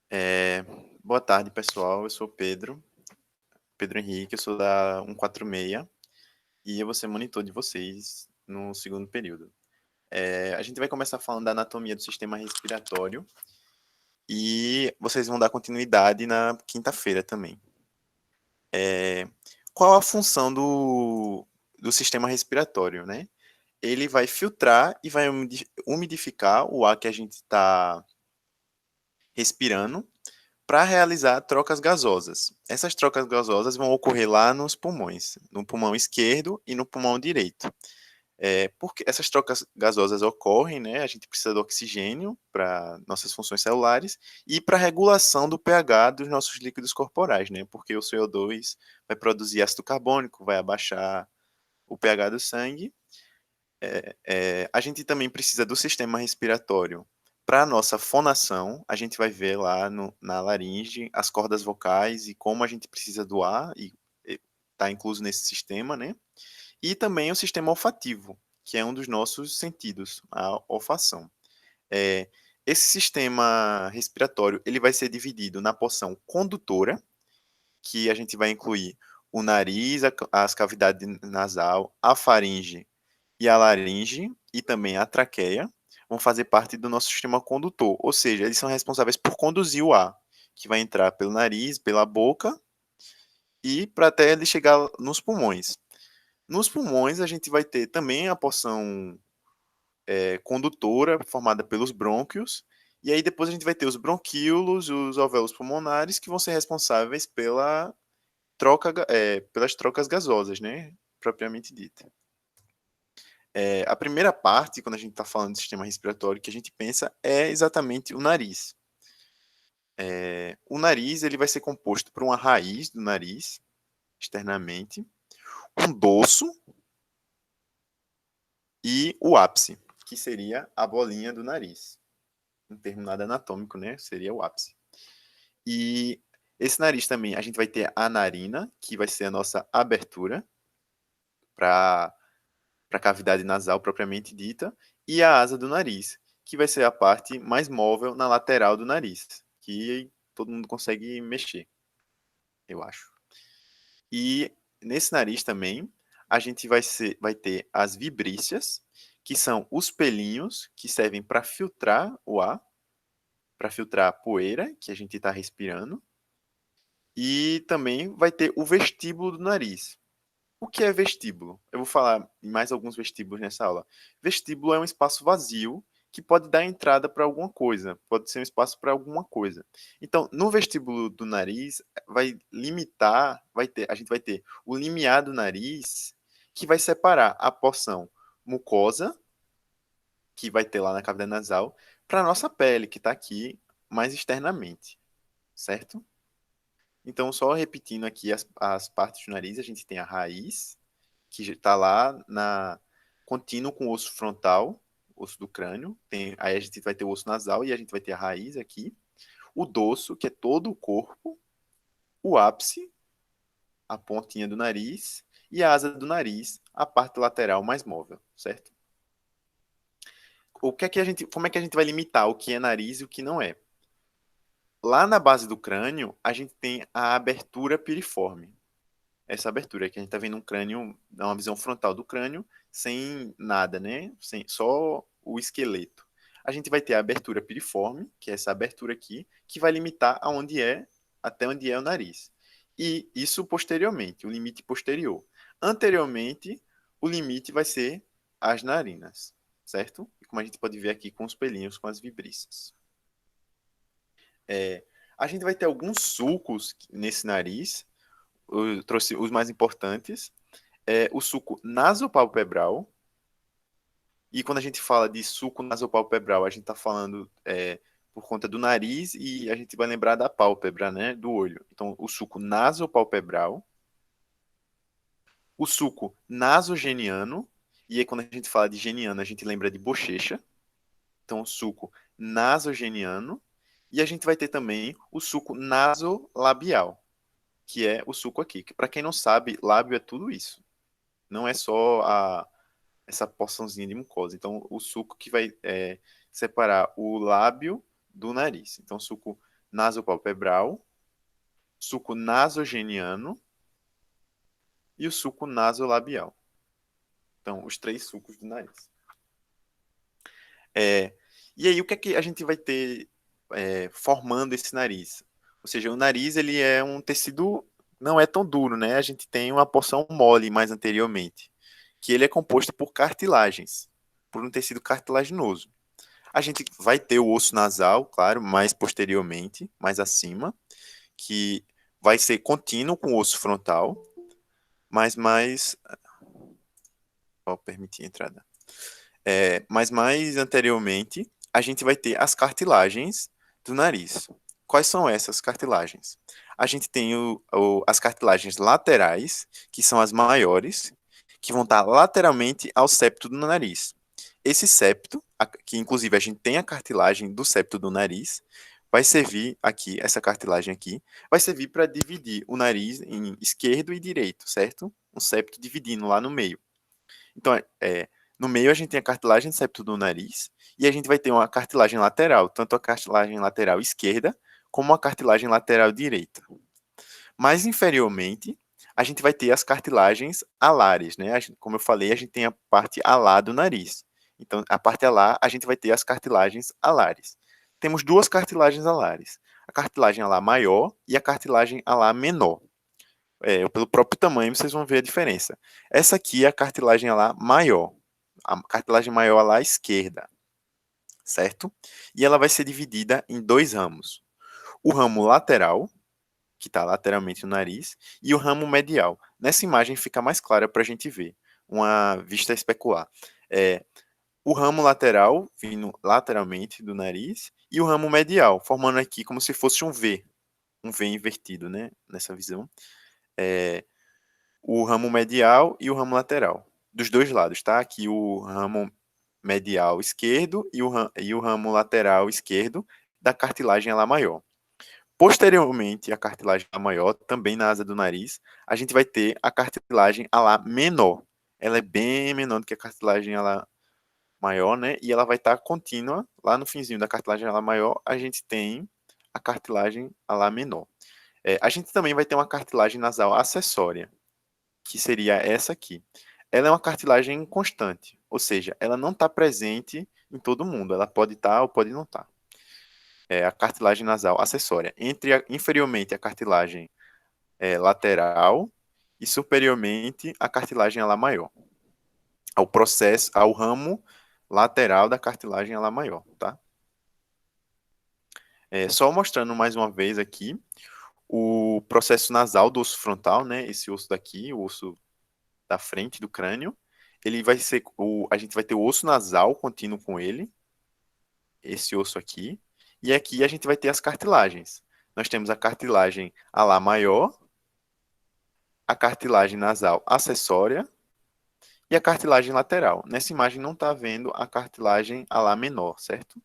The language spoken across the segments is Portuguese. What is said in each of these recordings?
É, Boa tarde, pessoal. Eu sou Pedro Henrique, eu sou da 146 e eu vou ser monitor de vocês no segundo período. A gente vai começar falando da anatomia do sistema respiratório e vocês vão dar continuidade na quinta-feira também. Qual a função do sistema respiratório, né? Ele vai filtrar e vai umidificar o ar que a gente está respirando para realizar trocas gasosas. Essas trocas gasosas vão ocorrer lá nos pulmões, no pulmão esquerdo e no pulmão direito. Porque essas trocas gasosas ocorrem, né? A gente precisa do oxigênio para nossas funções celulares e para a regulação do pH dos nossos líquidos corporais, né? Porque o CO2 vai produzir ácido carbônico, vai abaixar o pH do sangue. A gente também precisa do sistema respiratório para a nossa fonação. A gente vai ver lá na laringe as cordas vocais e como a gente precisa do ar, e está incluso nesse sistema, né? E também o sistema olfativo, que é um dos nossos sentidos, a olfação. É, Esse sistema respiratório ele vai ser dividido na porção condutora, que a gente vai incluir o nariz, as cavidades nasal, a faringe e a laringe e também a traqueia vão fazer parte do nosso sistema condutor, ou seja, eles são responsáveis por conduzir o ar, que vai entrar pelo nariz, pela boca e para até ele chegar nos pulmões. Nos pulmões a gente vai ter também a porção condutora formada pelos brônquios, e aí depois a gente vai ter os bronquíolos, os alvéolos pulmonares, que vão ser responsáveis pelas trocas gasosas, né, propriamente dita. A primeira parte, quando a gente está falando de sistema respiratório, que a gente pensa é exatamente o nariz. O nariz ele vai ser composto por uma raiz do nariz, externamente, um dorso e o ápice, que seria a bolinha do nariz. Um termo nada anatômico, né? Seria o ápice. E esse nariz também, a gente vai ter a narina, que vai ser a nossa abertura para a cavidade nasal propriamente dita, e a asa do nariz, que vai ser a parte mais móvel na lateral do nariz, que todo mundo consegue mexer, eu acho. E nesse nariz também, a gente vai ter as vibrícias, que são os pelinhos que servem para filtrar o ar, para filtrar a poeira que a gente está respirando. E também vai ter o vestíbulo do nariz. O que é vestíbulo? Eu vou falar em mais alguns vestíbulos nessa aula. Vestíbulo é um espaço vazio que pode dar entrada para alguma coisa, pode ser um espaço para alguma coisa. Então, no vestíbulo do nariz, vai limitar, a gente vai ter o limiar do nariz, que vai separar a porção mucosa, que vai ter lá na cavidade nasal, para a nossa pele, que está aqui mais externamente, certo? Então, só repetindo aqui as partes do nariz, a gente tem a raiz, que está lá contínuo com o osso frontal, osso do crânio. Aí a gente vai ter o osso nasal e a gente vai ter a raiz aqui. O dorso, que é todo o corpo. O ápice, a pontinha do nariz. E a asa do nariz, a parte lateral mais móvel, certo? Como é que a gente vai limitar o que é nariz e o que não é? Lá na base do crânio, a gente tem a abertura piriforme. Essa abertura que a gente está vendo um crânio, uma visão frontal do crânio, sem nada, né? Só o esqueleto. A gente vai ter a abertura piriforme, que é essa abertura aqui, que vai limitar até onde é o nariz. E isso posteriormente, o limite posterior. Anteriormente, o limite vai ser as narinas, certo? E como a gente pode ver aqui com os pelinhos, com as vibrícias. A gente vai ter alguns sulcos nesse nariz, eu trouxe os mais importantes. O suco nasopalpebral. E quando a gente fala de suco nasopalpebral, a gente está falando por conta do nariz e a gente vai lembrar da pálpebra, né, do olho. Então, o suco nasopalpebral, o suco nasogeniano, e aí quando a gente fala de geniano, a gente lembra de bochecha. Então, o suco nasogeniano. E a gente vai ter também o suco nasolabial, que é o suco aqui. Que para quem não sabe, lábio é tudo isso. Não é só essa porçãozinha de mucosa. Então, o suco que vai separar o lábio do nariz. Então, suco nasopalpebral, suco nasogeniano e o suco nasolabial. Então, os 3 sucos do nariz. E aí, o que é que a gente vai ter formando esse nariz? Ou seja, o nariz ele é um tecido, não é tão duro, né? A gente tem uma porção mole mais anteriormente, que ele é composto por cartilagens, por um tecido cartilaginoso. A gente vai ter o osso nasal, claro, mais posteriormente, mais acima, que vai ser contínuo com o osso frontal, mas mais. Ó, permitir a entrada. Mas mais anteriormente, a gente vai ter as cartilagens do nariz. Quais são essas cartilagens? A gente tem as cartilagens laterais, que são as maiores, que vão estar lateralmente ao septo do nariz. Esse septo, que inclusive a gente tem a cartilagem do septo do nariz, vai servir aqui, essa cartilagem aqui, vai servir para dividir o nariz em esquerdo e direito, certo? Um septo dividindo lá no meio. Então, no meio a gente tem a cartilagem do septo do nariz e a gente vai ter uma cartilagem lateral, tanto a cartilagem lateral esquerda como a cartilagem lateral direita. Mais inferiormente, a gente vai ter as cartilagens alares, né? Como eu falei, a gente tem a parte alar do nariz. Então, a parte alar, a gente vai ter as cartilagens alares. Temos 2 cartilagens alares. A cartilagem alar maior e a cartilagem alar menor. Pelo próprio tamanho, vocês vão ver a diferença. Essa aqui é a cartilagem alar maior. A cartilagem maior alar esquerda, certo? E ela vai ser dividida em 2 ramos. O ramo lateral, que está lateralmente no nariz, e o ramo medial. Nessa imagem fica mais clara para a gente ver, uma vista especular. O ramo lateral, vindo lateralmente do nariz, e o ramo medial, formando aqui como se fosse um V invertido, né? Nessa visão. O ramo medial e o ramo lateral, dos 2 lados, tá? Aqui o ramo medial esquerdo e o ramo lateral esquerdo da cartilagem alar maior. Posteriormente, a cartilagem alar maior, também na asa do nariz, a gente vai ter a cartilagem alar menor. Ela é bem menor do que a cartilagem alar maior, né? E ela vai estar contínua. Lá no finzinho da cartilagem alar maior, a gente tem a cartilagem alar menor. A gente também vai ter uma cartilagem nasal acessória, que seria essa aqui. Ela é uma cartilagem constante, ou seja, ela não está presente em todo mundo. Ela pode estar ou pode não estar. É a cartilagem nasal acessória. Inferiormente a cartilagem lateral e superiormente a cartilagem alar maior. Ao ramo lateral da cartilagem alar maior, tá? Só mostrando mais uma vez aqui o processo nasal do osso frontal, né? Esse osso daqui, o osso da frente do crânio. Ele vai ser a gente vai ter o osso nasal contínuo com ele, esse osso aqui, e aqui a gente vai ter as cartilagens. Nós temos a cartilagem alar maior, a cartilagem nasal acessória e a cartilagem lateral. Nessa imagem não está vendo a cartilagem alar menor, certo?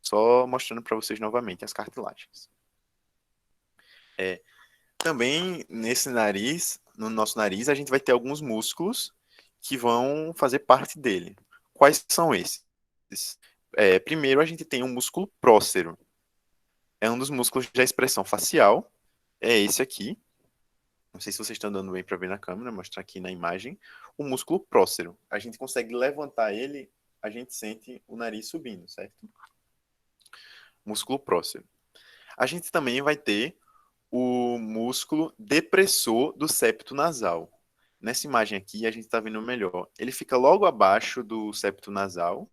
Só mostrando para vocês novamente as cartilagens. Também nesse nariz, no nosso nariz, a gente vai ter alguns músculos que vão fazer parte dele. Quais são esses? Primeiro, a gente tem o músculo prócero. É um dos músculos da expressão facial. É esse aqui. Não sei se vocês estão dando bem para ver na câmera, mostrar aqui na imagem. O músculo prócero. A gente consegue levantar ele, a gente sente o nariz subindo, certo? Músculo prócero. A gente também vai ter o músculo depressor do septo nasal. Nessa imagem aqui, a gente está vendo melhor. Ele fica logo abaixo do septo nasal,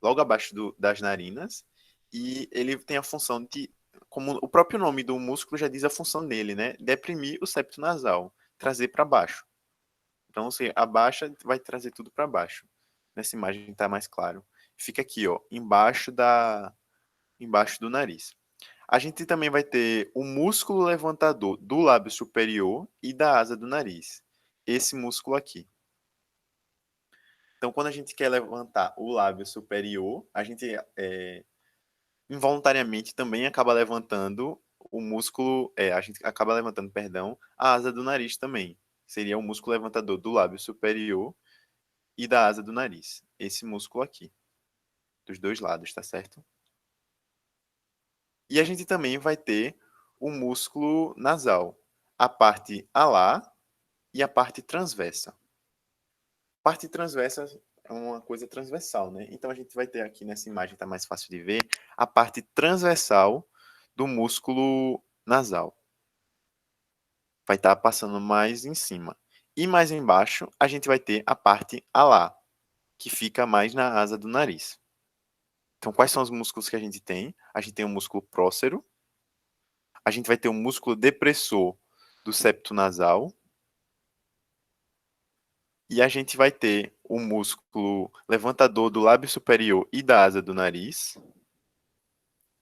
logo abaixo das narinas, e ele tem a função de, como o próprio nome do músculo já diz a função dele, né? Deprimir o septo nasal, trazer para baixo. Então, você abaixa, vai trazer tudo para baixo. Nessa imagem está mais claro. Fica aqui, ó, embaixo do nariz. A gente também vai ter o músculo levantador do lábio superior e da asa do nariz. Esse músculo aqui. Então, quando a gente quer levantar o lábio superior, a gente involuntariamente também acaba levantando o músculo, a gente acaba levantando, perdão, a asa do nariz também. Seria o músculo levantador do lábio superior e da asa do nariz. Esse músculo aqui. dos dois lados, tá certo? E a gente também vai ter o músculo nasal, a parte alar e a parte transversa. Parte transversa é uma coisa transversal, né? Então a gente vai ter aqui nessa imagem, tá mais fácil de ver, a parte transversal do músculo nasal. Vai estar passando mais em cima. E mais embaixo, a gente vai ter a parte alar, que fica mais na asa do nariz. Então, quais são os músculos que a gente tem? A gente tem o músculo prócero, a gente vai ter o músculo depressor do septo nasal, e a gente vai ter o músculo levantador do lábio superior e da asa do nariz,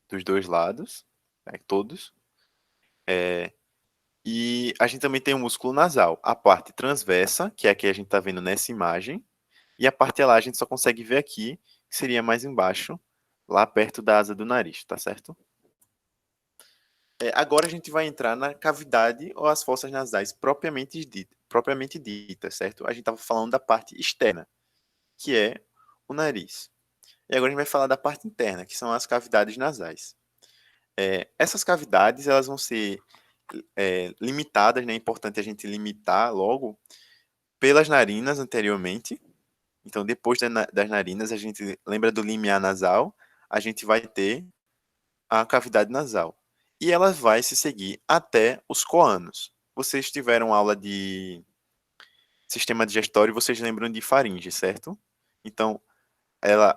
dos dois lados, né, todos. E a gente também tem o músculo nasal, a parte transversa, que é a que a gente está vendo nessa imagem, e a parte alar a gente só consegue ver aqui, que seria mais embaixo, lá perto da asa do nariz, tá certo? Agora a gente vai entrar na cavidade ou as fossas nasais propriamente dita, certo? A gente estava falando da parte externa, que é o nariz. E agora a gente vai falar da parte interna, que são as cavidades nasais. Essas cavidades elas vão ser limitadas, né? É importante a gente limitar logo pelas narinas anteriormente. Então, depois das narinas, a gente lembra do limiar nasal, a gente vai ter a cavidade nasal. E ela vai se seguir até os coânos. Vocês tiveram aula de sistema digestório e vocês lembram de faringe, certo? Então,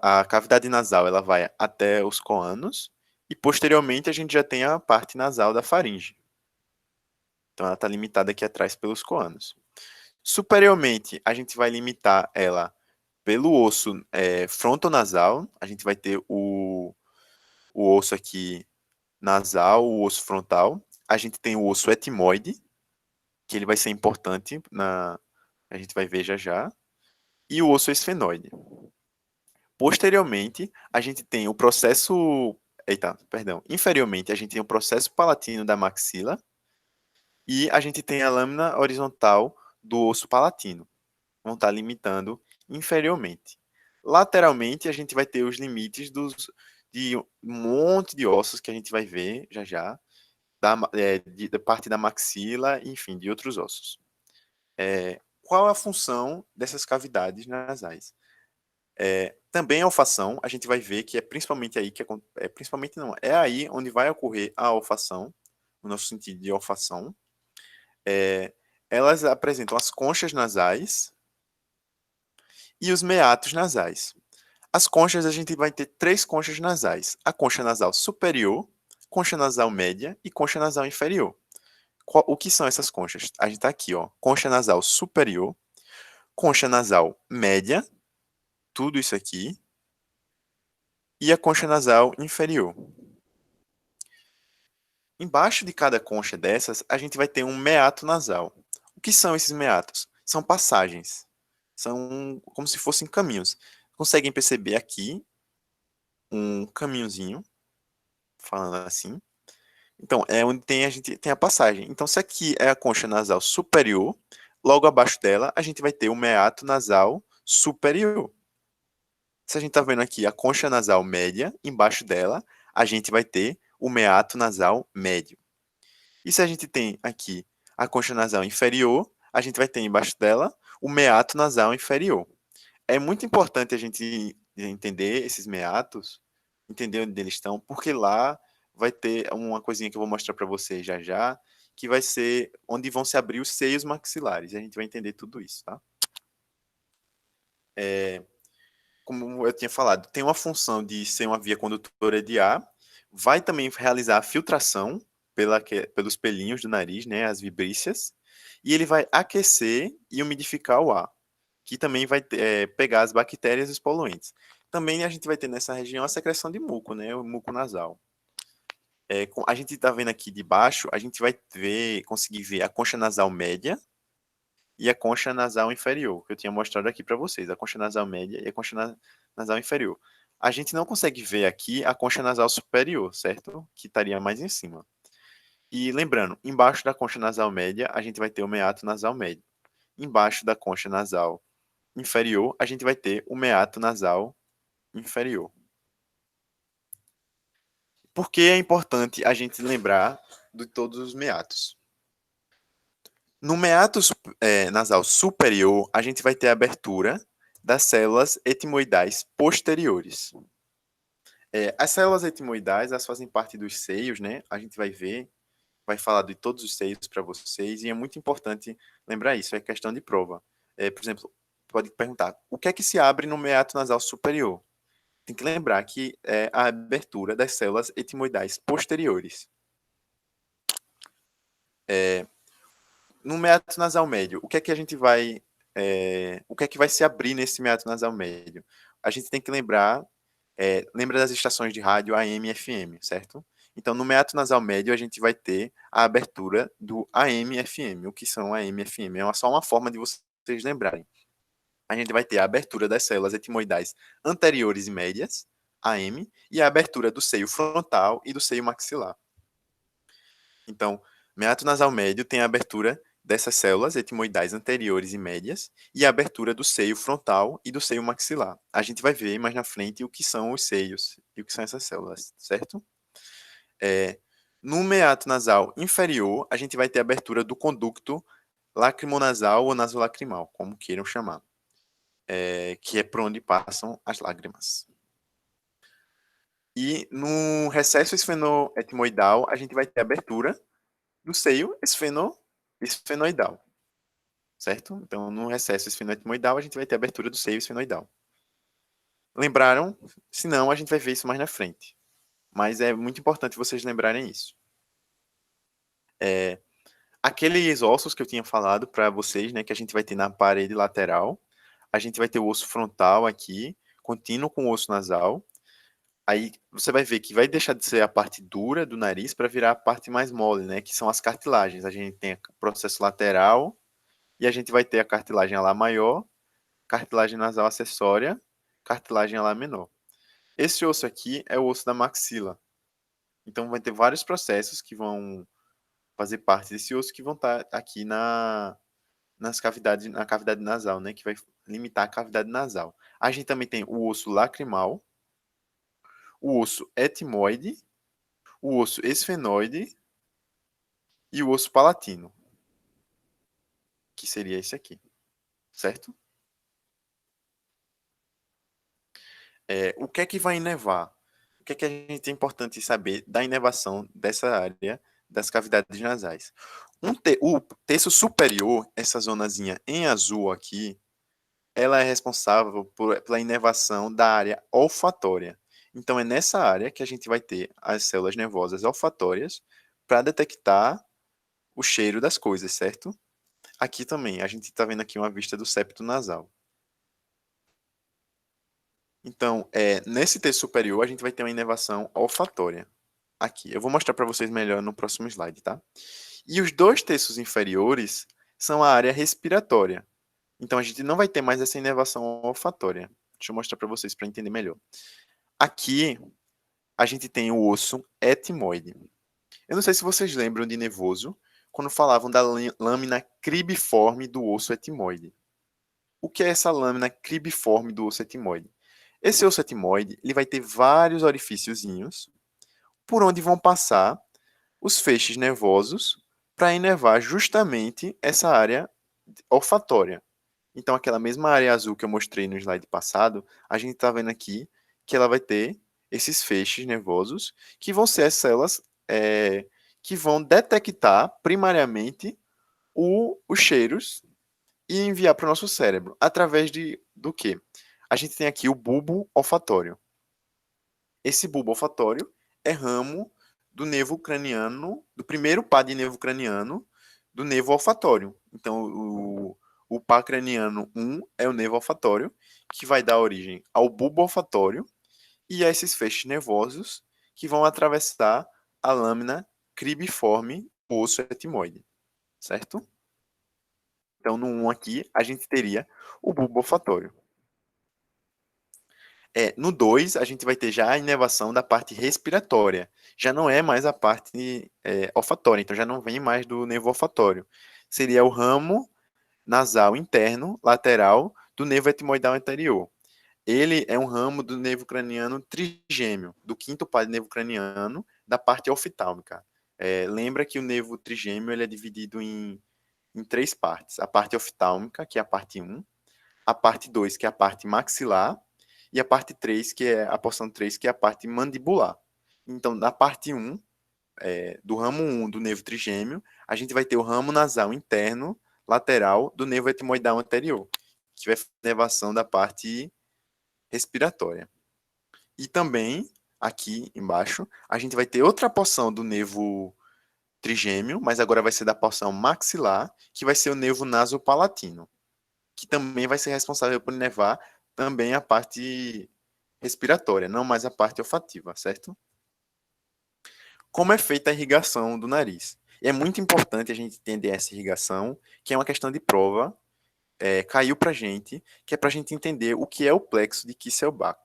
a cavidade nasal ela vai até os coânos e posteriormente a gente já tem a parte nasal da faringe. Então, ela está limitada aqui atrás pelos coânos. Superiormente, a gente vai limitar ela pelo osso frontonasal. A gente vai ter o osso aqui nasal, o osso frontal. A gente tem o osso etimoide, que ele vai ser importante a gente vai ver já já, e o osso esfenoide. Posteriormente, a gente tem o processo, inferiormente a gente tem o processo palatino da maxila e a gente tem a lâmina horizontal do osso palatino. Vão estar limitando inferiormente. Lateralmente, a gente vai ter os limites de um monte de ossos que a gente vai ver já já, da parte da maxila, enfim, de outros ossos. Qual a função dessas cavidades nasais? Também a olfação, a gente vai ver que é principalmente aí principalmente não, é aí onde vai ocorrer a olfação, o nosso sentido de olfação. Elas apresentam as conchas nasais e os meatos nasais. As conchas, a gente vai ter três conchas nasais: a concha nasal superior, concha nasal média e concha nasal inferior. O que são essas conchas? A gente tá aqui, ó, concha nasal superior, concha nasal média, tudo isso aqui, e a concha nasal inferior. Embaixo de cada concha dessas, a gente vai ter um meato nasal. O que são esses meatos? São passagens. São como se fossem caminhos. Conseguem perceber aqui um caminhozinho, falando assim. Então, é onde a gente tem a passagem. Então, se aqui é a concha nasal superior, logo abaixo dela, a gente vai ter o meato nasal superior. Se a gente está vendo aqui a concha nasal média, embaixo dela, a gente vai ter o meato nasal médio. E se a gente tem aqui a concha nasal inferior, a gente vai ter embaixo dela o meato nasal inferior. É muito importante a gente entender esses meatos, entender onde eles estão, porque lá vai ter uma coisinha que eu vou mostrar para vocês já já, que vai ser onde vão se abrir os seios maxilares. E a gente vai entender tudo isso, tá? Como eu tinha falado, tem uma função de ser uma via condutora de ar, vai também realizar a filtração pelos pelinhos do nariz, né, as vibríceas, e ele vai aquecer e umidificar o ar, que também vai pegar as bactérias e os poluentes. Também a gente vai ter nessa região a secreção de muco, né, o muco nasal. A gente está vendo aqui de baixo, a gente vai conseguir ver a concha nasal média e a concha nasal inferior, que eu tinha mostrado aqui para vocês, a concha nasal média e a concha nasal inferior. A gente não consegue ver aqui a concha nasal superior, certo? Que estaria mais em cima. E lembrando, embaixo da concha nasal média, a gente vai ter o meato nasal médio. Embaixo da concha nasal inferior, a gente vai ter o meato nasal inferior. Por que é importante a gente lembrar de todos os meatos? No meato nasal superior, a gente vai ter a abertura das células etimoidais posteriores. As células etimoidais, elas fazem parte dos seios, né? A gente vai ver, vai falar de todos os seios para vocês, e é muito importante lembrar isso, é questão de prova. Por exemplo, pode perguntar, o que é que se abre no meato nasal superior? Tem que lembrar que é a abertura das células etimoidais posteriores. No meato nasal médio, o que é que a gente vai, o que é que vai se abrir nesse meato nasal médio? A gente tem que lembrar, lembra das estações de rádio AM e FM, certo? Então, no meato nasal médio, a gente vai ter a abertura do AM e FM. O que são AM e FM? É só uma forma de vocês lembrarem. A gente vai ter a abertura das células etimoidais anteriores e médias, AM, e a abertura do seio frontal e do seio maxilar. Então, meato nasal médio tem a abertura dessas células etimoidais anteriores e médias e a abertura do seio frontal e do seio maxilar. A gente vai ver mais na frente o que são os seios e o que são essas células, certo? No meato nasal inferior, a gente vai ter a abertura do conducto lacrimonasal ou nasolacrimal, como queiram chamar, que é por onde passam as lágrimas. E no recesso esfenoetimoidal, a gente vai ter a abertura do seio esfenoidal, certo? Então, no recesso esfenoetimoidal, a gente vai ter a abertura do seio esfenoidal. Lembraram? Se não, a gente vai ver isso mais na frente. Mas é muito importante vocês lembrarem isso. Aqueles ossos que eu tinha falado para vocês, né, que a gente vai ter na parede lateral, a gente vai ter o osso frontal aqui, contínuo com o osso nasal. Aí você vai ver que vai deixar de ser a parte dura do nariz para virar a parte mais mole, né, que são as cartilagens. A gente tem o processo lateral e a gente vai ter a cartilagem alar maior, cartilagem nasal acessória, cartilagem alar menor. Esse osso aqui é o osso da maxila. Então vai ter vários processos que vão fazer parte desse osso que vão estar aqui na cavidade nasal, né, que vai limitar a cavidade nasal. A gente também tem o osso lacrimal, o osso etimoide, o osso esfenoide e o osso palatino, que seria esse aqui, certo? O que é que vai inervar? O que é que a gente é importante saber da inervação dessa área das cavidades nasais? O terço superior, essa zonazinha em azul aqui, ela é responsável pela inervação da área olfatória. Então, é nessa área que a gente vai ter as células nervosas olfatórias para detectar o cheiro das coisas, certo? Aqui também, a gente está vendo aqui uma vista do septo nasal. Então, nesse terço superior, a gente vai ter uma inervação olfatória. Aqui, eu vou mostrar para vocês melhor no próximo slide, tá? E os dois terços inferiores são a área respiratória. Então, a gente não vai ter mais essa inervação olfatória. Deixa eu mostrar para vocês para entender melhor. Aqui, a gente tem o osso etimoide. Eu não sei se vocês lembram de nervoso, quando falavam da lâmina cribiforme do osso etimoide. O que é essa lâmina cribiforme do osso etimoide? Esse osso etimoide, ele vai ter vários orifíciozinhos por onde vão passar os feixes nervosos para inervar justamente essa área olfatória. Então, aquela mesma área azul que eu mostrei no slide passado, a gente está vendo aqui que ela vai ter esses feixes nervosos, que vão ser as células que vão detectar primariamente os cheiros e enviar para o nosso cérebro. Através do quê? A gente tem aqui o bulbo olfatório. Esse bulbo olfatório é ramo do nervo craniano, do primeiro par de nervo craniano, do nervo olfatório. Então, o par craniano 1 é o nervo olfatório, que vai dar origem ao bulbo olfatório e a esses feixes nervosos que vão atravessar a lâmina cribiforme do osso etimoide, certo? Então, no 1 aqui, a gente teria o bulbo olfatório. No 2, a gente vai ter já a inervação da parte respiratória. Já não é mais a parte olfatória, então já não vem mais do nervo olfatório. Seria o ramo nasal interno, lateral, do nervo etimoidal anterior. Ele é um ramo do nervo craniano trigêmeo, do quinto par de nervo craniano, da parte oftálmica. Lembra que o nervo trigêmeo ele é dividido em 3 partes. A parte oftálmica, que é a parte 1, a parte 2, que é a parte maxilar, e a parte 3, que é a porção 3, que é a parte mandibular. Então, na parte 1, do ramo 1 do nervo trigêmeo, a gente vai ter o ramo nasal interno lateral do nervo etimoidal anterior, que vai fazer a inervação da parte respiratória. E também, aqui embaixo, a gente vai ter outra porção do nervo trigêmeo, mas agora vai ser da porção maxilar, que vai ser o nervo nasopalatino, que também vai ser responsável por inervar também a parte respiratória, não mais a parte olfativa, certo? Como é feita a irrigação do nariz? E é muito importante a gente entender essa irrigação, que é uma questão de prova, caiu para a gente, que é para a gente entender o que é o plexo de Kisselbach.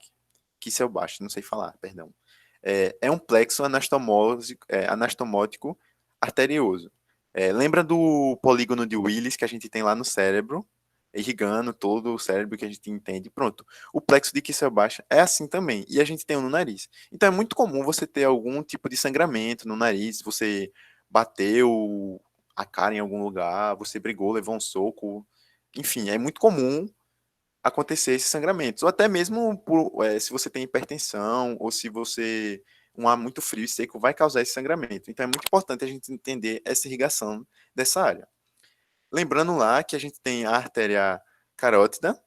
Kisselbach, não sei falar, perdão. É um plexo anastomótico arterioso. Lembra do polígono de Willis que a gente tem lá no cérebro, irrigando todo o cérebro que a gente entende? Pronto. O plexo de Kisselbach é assim também, e a gente tem um no nariz. Então é muito comum você ter algum tipo de sangramento no nariz, você bateu a cara em algum lugar, você brigou, levou um soco, enfim, é muito comum acontecer esses sangramentos, ou até mesmo se você tem hipertensão, ou se você um ar muito frio e seco vai causar esse sangramento. Então é muito importante a gente entender essa irrigação dessa área. Lembrando lá que a gente tem a artéria carótida,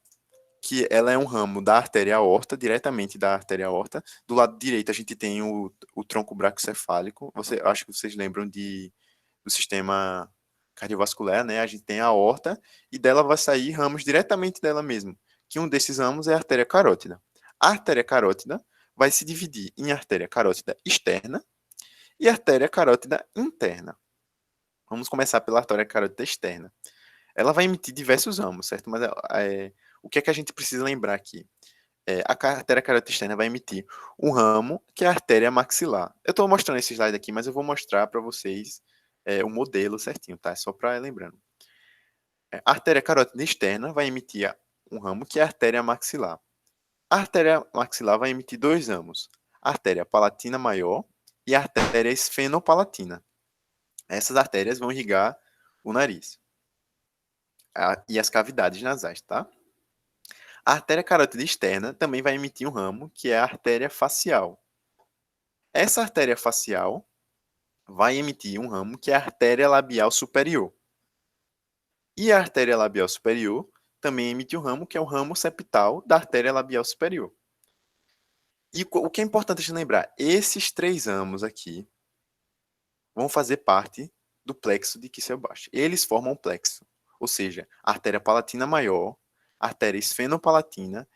que ela é um ramo da artéria aorta, diretamente da artéria aorta. Do lado direito a gente tem o tronco bracocefálico. Acho que vocês lembram do sistema cardiovascular, né? A gente tem a aorta e dela vai sair ramos diretamente dela mesmo, que um desses ramos é a artéria carótida. A artéria carótida vai se dividir em artéria carótida externa e artéria carótida interna. Vamos começar pela artéria carótida externa. Ela vai emitir diversos ramos, certo? Mas o que é que a gente precisa lembrar aqui? A artéria carótida externa vai emitir um ramo, que é a artéria maxilar. Eu estou mostrando esse slide aqui, mas eu vou mostrar para vocês o modelo certinho, tá? Só para lembrando. A artéria carótida externa vai emitir um ramo, que é a artéria maxilar. A artéria maxilar vai emitir 2 ramos, a artéria palatina maior e a artéria esfenopalatina. Essas artérias vão irrigar o nariz e as cavidades nasais, tá? A artéria carótida externa também vai emitir um ramo, que é a artéria facial. Essa artéria facial vai emitir um ramo, que é a artéria labial superior. E a artéria labial superior também emite um ramo, que é o ramo septal da artéria labial superior. E o que é importante a gente lembrar, esses 3 ramos aqui vão fazer parte do plexo de Kisselbach. Eles formam o plexo, ou seja, a artéria palatina maior, a artéria esfenopalatina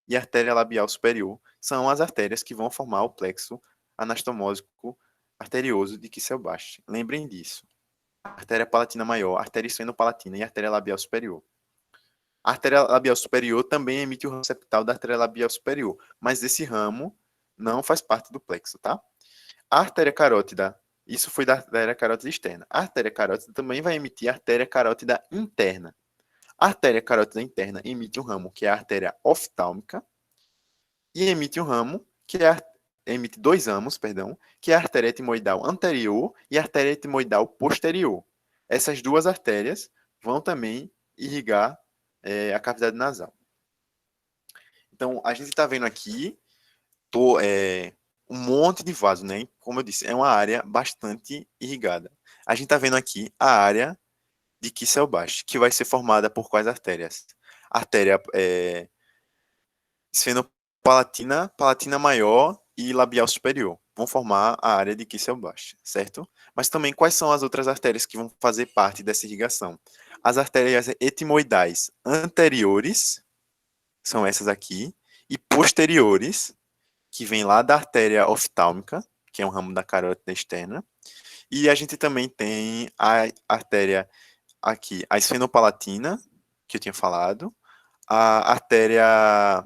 e a artéria labial superior são as artérias que vão formar o plexo anastomósico arterioso de Kisselbach. Lembrem disso. Artéria palatina maior, artéria esfenopalatina e artéria labial superior. A artéria labial superior também emite o ramo septal da artéria labial superior, mas esse ramo não faz parte do plexo, tá? A artéria carótida, isso foi da artéria carótida externa. A artéria carótida também vai emitir a artéria carótida interna. A artéria carótida interna emite um ramo, que é a artéria oftálmica, e emite um ramo, emite 2 ramos, perdão, que é a artéria etimoidal anterior e a artéria etimoidal posterior. Essas 2 artérias vão também irrigar a cavidade nasal. Então, a gente está vendo aqui um monte de vaso, né? Como eu disse, é uma área bastante irrigada. A gente está vendo aqui a área de Kisselbach, que vai ser formada por quais artérias? Artéria esfenopalatina, palatina maior e labial superior. Vão formar a área de Kisselbach, certo? Mas também quais são as outras artérias que vão fazer parte dessa irrigação? As artérias etimoidais anteriores, são essas aqui, e posteriores, que vem lá da artéria oftálmica, que é um ramo da carótida externa. E a gente também tem a artéria aqui, a esfenopalatina, que eu tinha falado, a artéria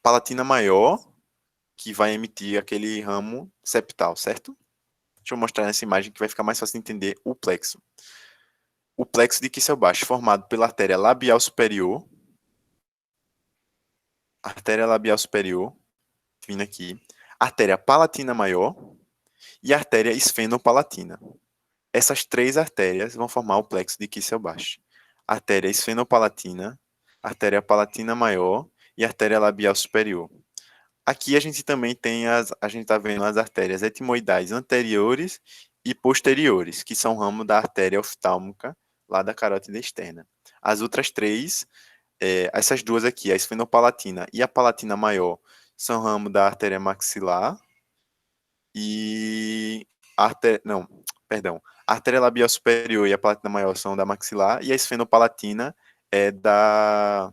palatina maior, que vai emitir aquele ramo septal, certo? Deixa eu mostrar nessa imagem que vai ficar mais fácil de entender o plexo. O plexo de Kisselbach, formado pela artéria labial superior, vindo aqui, artéria palatina maior e artéria esfenopalatina. Essas três artérias vão formar o plexo de Kissel-Bast. Artéria esfenopalatina, artéria palatina maior e artéria labial superior. Aqui a gente também tem a gente está vendo as artérias etimoidais anteriores e posteriores, que são ramo da artéria oftálmica lá da carótida externa. As outras três, essas duas aqui, a esfenopalatina e a palatina maior, são ramo da artéria maxilar e não, perdão, a artéria labial superior e a palatina maior são da maxilar e a esfenopalatina é da...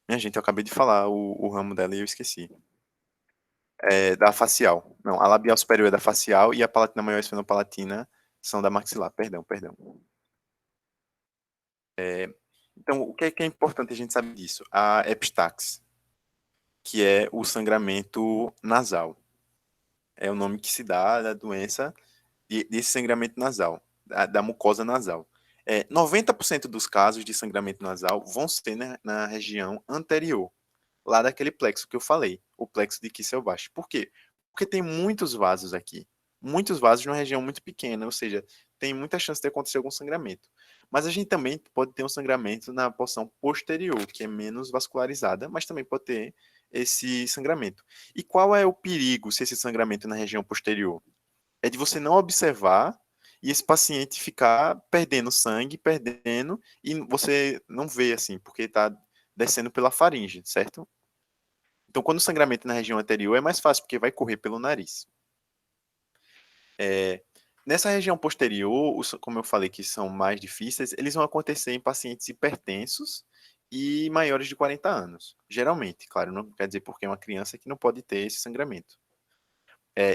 Minha gente, eu acabei de falar o ramo dela e eu esqueci. É da facial. Não, a labial superior é da facial e a palatina maior e a esfenopalatina são da maxilar. Perdão, perdão. Então, o que é importante a gente saber disso? A epistaxe, que é o sangramento nasal. É o nome que se dá da doença desse sangramento nasal, da mucosa nasal. 90% dos casos de sangramento nasal vão ser na região anterior, lá daquele plexo que eu falei, o plexo de Kissel-Bast. Por quê? Porque tem muitos vasos aqui. Muitos vasos numa região muito pequena, ou seja, tem muita chance de acontecer algum sangramento. Mas a gente também pode ter um sangramento na porção posterior, que é menos vascularizada, mas também pode ter esse sangramento. E qual é o perigo se esse sangramento na região posterior? É de você não observar e esse paciente ficar perdendo sangue, perdendo, e você não vê assim, porque está descendo pela faringe, certo? Então, quando o sangramento na região anterior é mais fácil, porque vai correr pelo nariz. Nessa região posterior, como eu falei que são mais difíceis, eles vão acontecer em pacientes hipertensos e maiores de 40 anos. Geralmente, claro, não quer dizer porque é uma criança que não pode ter esse sangramento.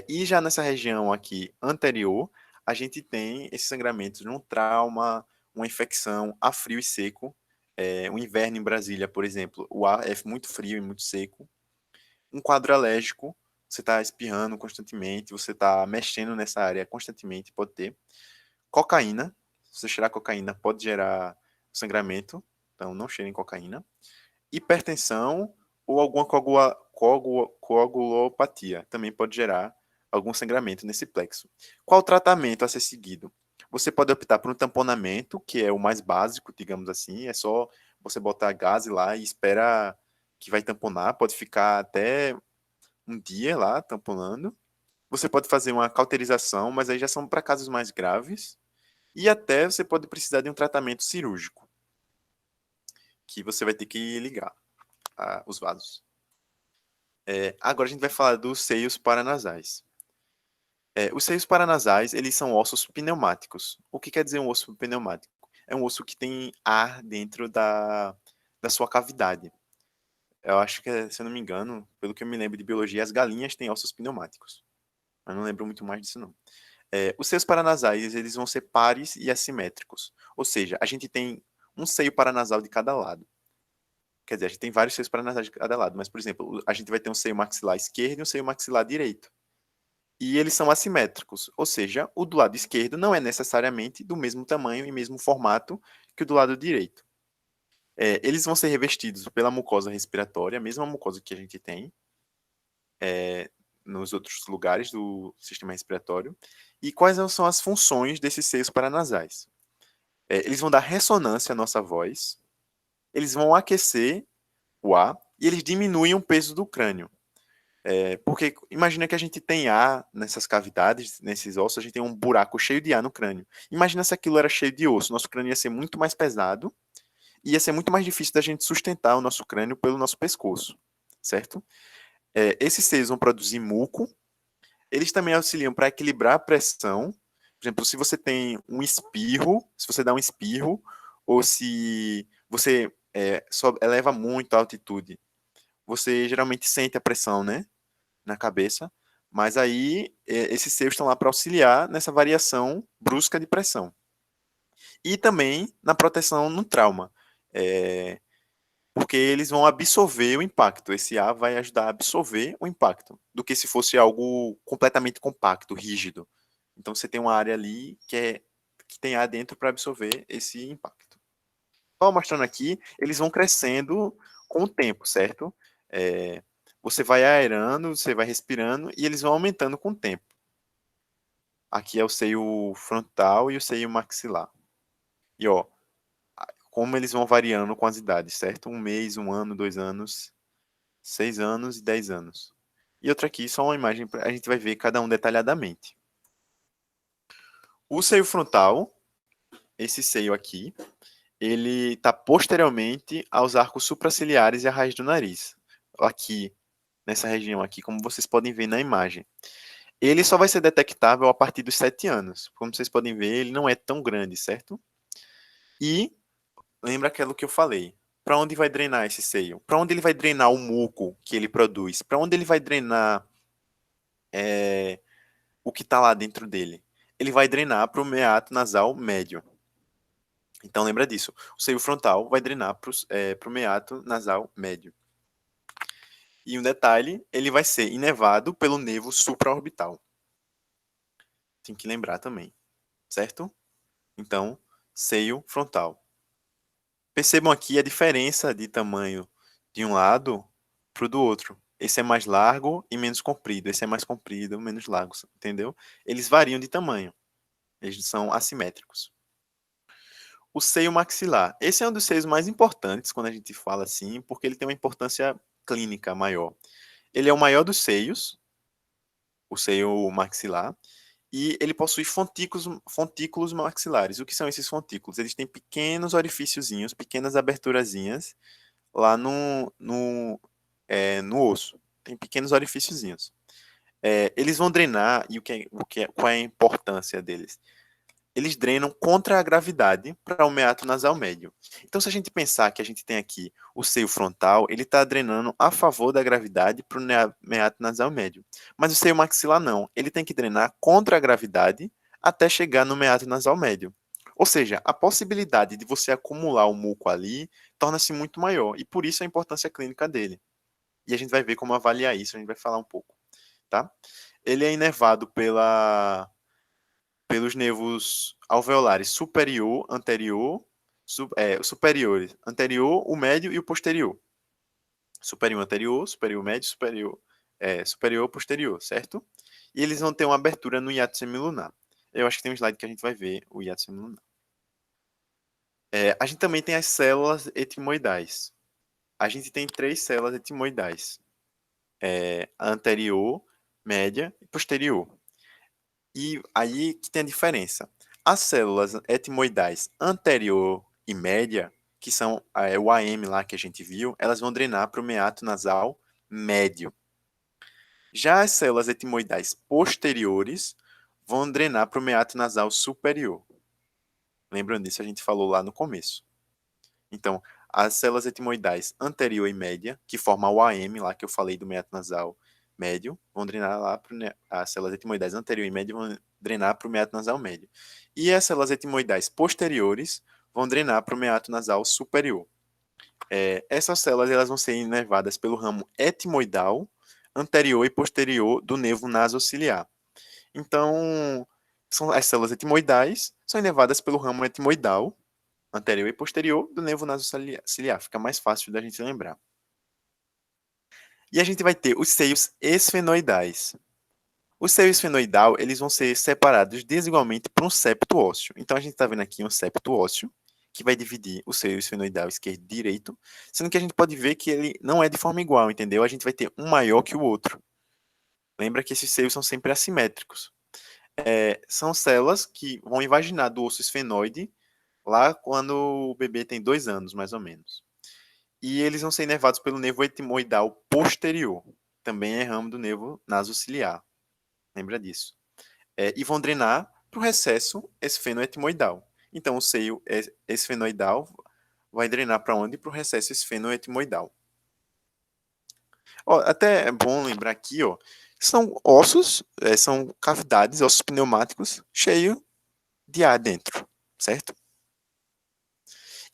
E já nessa região aqui anterior, a gente tem esses sangramentos num trauma, uma infecção a frio e seco. Um inverno em Brasília, por exemplo, o ar é muito frio e muito seco. Um quadro alérgico, você está espirrando constantemente, você está mexendo nessa área constantemente, pode ter. Cocaína, se você cheirar cocaína, pode gerar sangramento, então não cheirem cocaína. Hipertensão ou alguma coagulopatia, também pode gerar algum sangramento nesse plexo. Qual o tratamento a ser seguido? Você pode optar por um tamponamento, que é o mais básico, digamos assim, é só você botar gás lá e espera que vai tamponar, pode ficar até um dia lá tamponando. Você pode fazer uma cauterização, mas aí já são para casos mais graves. E até você pode precisar de um tratamento cirúrgico, que você vai ter que ligar os vasos. Agora a gente vai falar dos seios paranasais. Os seios paranasais, eles são ossos pneumáticos. O que quer dizer um osso pneumático? É um osso que tem ar dentro da sua cavidade. Eu acho que, se eu não me engano, pelo que eu me lembro de biologia, as galinhas têm ossos pneumáticos. Mas não lembro muito mais disso, não. Os seios paranasais, eles vão ser pares e assimétricos. Ou seja, a gente tem um seio paranasal de cada lado. Quer dizer, a gente tem vários seios paranasais de cada lado, mas, por exemplo, a gente vai ter um seio maxilar esquerdo e um seio maxilar direito. E eles são assimétricos, ou seja, o do lado esquerdo não é necessariamente do mesmo tamanho e mesmo formato que o do lado direito. Eles vão ser revestidos pela mucosa respiratória, a mesma mucosa que a gente tem nos outros lugares do sistema respiratório. E quais são as funções desses seios paranasais? Eles vão dar ressonância à nossa voz, eles vão aquecer o ar e eles diminuem o peso do crânio. Porque imagina que a gente tem ar nessas cavidades, nesses ossos, a gente tem um buraco cheio de ar no crânio. Imagina se aquilo era cheio de osso, nosso crânio ia ser muito mais pesado e ia ser muito mais difícil da gente sustentar o nosso crânio pelo nosso pescoço, certo? Esses seios vão produzir muco, eles também auxiliam para equilibrar a pressão. Por exemplo, se você tem um espirro, se você dá um espirro, ou se você eleva muito a altitude, você geralmente sente a pressão, né, na cabeça. Mas aí esses seios estão lá para auxiliar nessa variação brusca de pressão. E também na proteção no trauma. Porque eles vão absorver o impacto. Esse ar vai ajudar a absorver o impacto, do que se fosse algo completamente compacto, rígido. Então você tem uma área ali que tem ar dentro para absorver esse impacto. Só mostrando aqui, eles vão crescendo com o tempo, certo? você vai aerando, você vai respirando e eles vão aumentando com o tempo. Aqui é o seio frontal e o seio maxilar. E ó, como eles vão variando com as idades, certo? 1 mês, 1 ano, 2 anos, 6 anos e 10 anos. E outra aqui, só uma imagem, a gente vai ver cada um detalhadamente. O seio frontal, esse seio aqui, ele está posteriormente aos arcos supraciliares e à raiz do nariz. Aqui, nessa região aqui, como vocês podem ver na imagem. Ele só vai ser detectável a partir dos 7 anos. Como vocês podem ver, ele não é tão grande, certo? E lembra aquilo que eu falei. Para onde vai drenar esse seio? Para onde ele vai drenar o muco que ele produz? Para onde ele vai drenar o que está lá dentro dele? Ele vai drenar para o meato nasal médio. Então lembra disso. O seio frontal vai drenar para o meato nasal médio. E um detalhe, ele vai ser inervado pelo nervo supraorbital. Tem que lembrar também, certo? Então, seio frontal. Percebam aqui a diferença de tamanho de um lado para o do outro. Esse é mais largo e menos comprido. Esse é mais comprido, menos largo, entendeu? Eles variam de tamanho. Eles são assimétricos. O seio maxilar. Esse é um dos seios mais importantes quando a gente fala assim, porque ele tem uma importância clínica maior. Ele é o maior dos seios, o seio maxilar, e ele possui fontículos maxilares. O que são esses fontículos? Eles têm pequenos orifíciozinhos, pequenas aberturazinhas lá no osso. Tem pequenos orifíciozinhos. Eles vão drenar, e qual é a importância deles? Eles drenam contra a gravidade para o meato nasal médio. Então, se a gente pensar que a gente tem aqui o seio frontal, ele está drenando a favor da gravidade para o meato nasal médio. Mas o seio maxilar não. Ele tem que drenar contra a gravidade até chegar no meato nasal médio. Ou seja, a possibilidade de você acumular o muco ali torna-se muito maior. E por isso a importância clínica dele. E a gente vai ver como avaliar isso, a gente vai falar um pouco. Tá? Ele é inervado pelos nervos alveolares superior, anterior, superiores, anterior, o médio e o posterior. Superior, anterior, superior, médio, superior, posterior, certo? E eles vão ter uma abertura no hiato semilunar. Eu acho que tem um slide que a gente vai ver o hiato semilunar. A gente também tem as células etimoidais. A gente tem 3 células etimoidais. A anterior, média e posterior. E aí que tem a diferença. As células etimoidais anterior e média, que são o AM lá que a gente viu, elas vão drenar para o meato nasal médio. Já as células etimoidais posteriores vão drenar para o meato nasal superior. Lembrando disso, a gente falou lá no começo. Então, as células etimoidais anterior e média, que formam o AM lá que eu falei do meato nasal médio, vão drenar lá para as células etimoidais anterior e média vão drenar para o meato nasal médio. E as células etimoidais posteriores vão drenar para o meato nasal superior. Essas células elas vão ser inervadas pelo ramo etimoidal anterior e posterior do nervo nasociliar. Então, as células etimoidais são inervadas pelo ramo etimoidal anterior e posterior do nervo nasociliar. Fica mais fácil da gente lembrar. E a gente vai ter os seios esfenoidais. O seio esfenoidal, eles vão ser separados desigualmente por um septo ósseo. Então, a gente está vendo aqui um septo ósseo, que vai dividir o seio esfenoidal esquerdo e direito, sendo que a gente pode ver que ele não é de forma igual, entendeu? A gente vai ter um maior que o outro. Lembra que esses seios são sempre assimétricos. São células que vão invaginar do osso esfenoide lá quando o bebê tem 2 anos, mais ou menos. E eles vão ser inervados pelo nervo etimoidal posterior. Também é ramo do nervo nasociliar. Lembra disso. E vão drenar para o recesso esfenoetimoidal. Então, o seio esfenoidal vai drenar para onde? Para o recesso esfenoetimoidal. Até é bom lembrar aqui, são ossos, são cavidades, ossos pneumáticos, cheios de ar dentro, certo?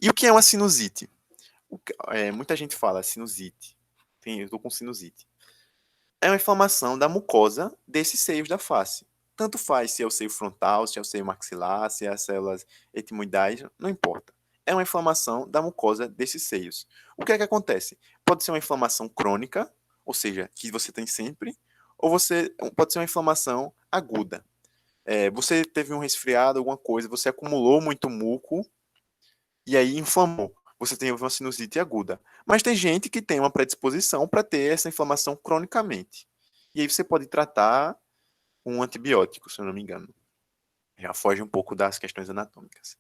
E o que é uma sinusite? Muita gente fala sinusite. Eu estou com sinusite. É uma inflamação da mucosa desses seios da face. Tanto faz se é o seio frontal, se é o seio maxilar, se é as células etimoidais, não importa. É uma inflamação da mucosa desses seios. O que é que acontece? Pode ser uma inflamação crônica ou seja, que você tem sempre, ou pode ser uma inflamação aguda. Você teve um resfriado, alguma coisa, você acumulou muito muco e aí inflamou. Você tem uma sinusite aguda. Mas tem gente que tem uma predisposição para ter essa inflamação cronicamente. E aí você pode tratar com um antibiótico, se eu não me engano. Já foge um pouco das questões anatômicas.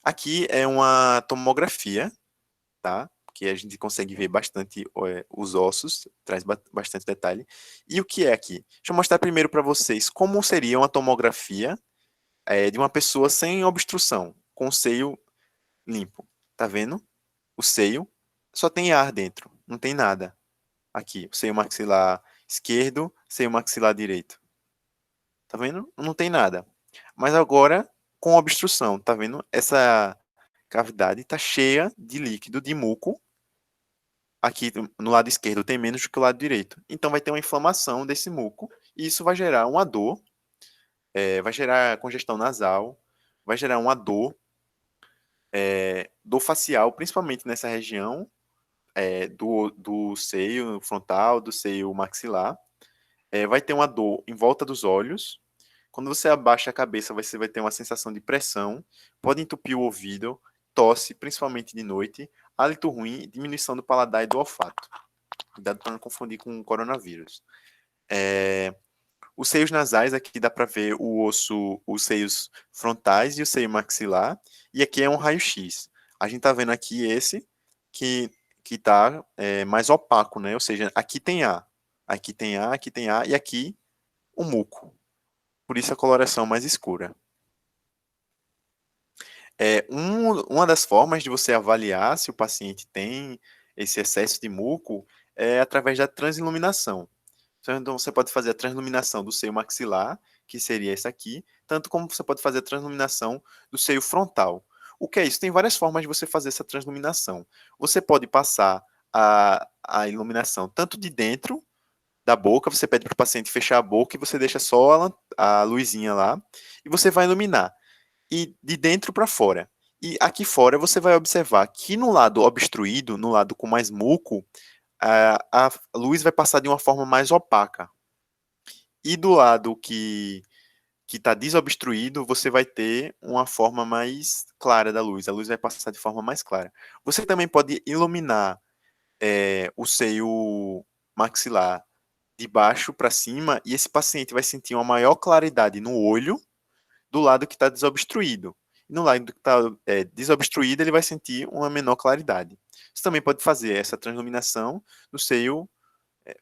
Aqui é uma tomografia, tá? Que a gente consegue ver bastante os ossos, traz bastante detalhe. E o que é aqui? Deixa eu mostrar primeiro para vocês como seria uma tomografia de uma pessoa sem obstrução, com o seio limpo. Tá vendo? O seio só tem ar dentro, não tem nada. Aqui, o seio maxilar esquerdo, seio maxilar direito. Tá vendo? Não tem nada. Mas agora, com obstrução, tá vendo? Essa cavidade está cheia de líquido, de muco. Aqui no lado esquerdo tem menos do que o lado direito. Então vai ter uma inflamação desse muco. E isso vai gerar uma dor, vai gerar congestão nasal, vai gerar uma dor, dor facial, principalmente nessa região do seio frontal, do seio maxilar. Vai ter uma dor em volta dos olhos. Quando você abaixa a cabeça, você vai ter uma sensação de pressão, pode entupir o ouvido, tosse, principalmente de noite, hálito ruim, diminuição do paladar e do olfato. Cuidado para não confundir com o coronavírus. Os seios nasais, aqui dá para ver o osso, os seios frontais e o seio maxilar, e aqui é um raio-x. A gente está vendo aqui esse que está mais opaco, né? Ou seja, aqui tem A, aqui tem A, aqui tem A, e aqui o muco. Por isso a coloração mais escura. Uma das formas de você avaliar se o paciente tem esse excesso de muco é através da transiluminação. Então, você pode fazer a transiluminação do seio maxilar, que seria esse aqui, tanto como você pode fazer a transiluminação do seio frontal. O que é isso? Tem várias formas de você fazer essa transiluminação. Você pode passar a iluminação tanto de dentro da boca, você pede para o paciente fechar a boca e você deixa só a luzinha lá, e você vai iluminar e de dentro para fora. E aqui fora você vai observar que no lado obstruído, no lado com mais muco, a luz vai passar de uma forma mais opaca. E do lado que está desobstruído, você vai ter uma forma mais clara da luz. A luz vai passar de forma mais clara. Você também pode iluminar o seio maxilar de baixo para cima e esse paciente vai sentir uma maior claridade no olho do lado que está desobstruído. E no lado que está desobstruído, ele vai sentir uma menor claridade. Você também pode fazer essa transiluminação no seio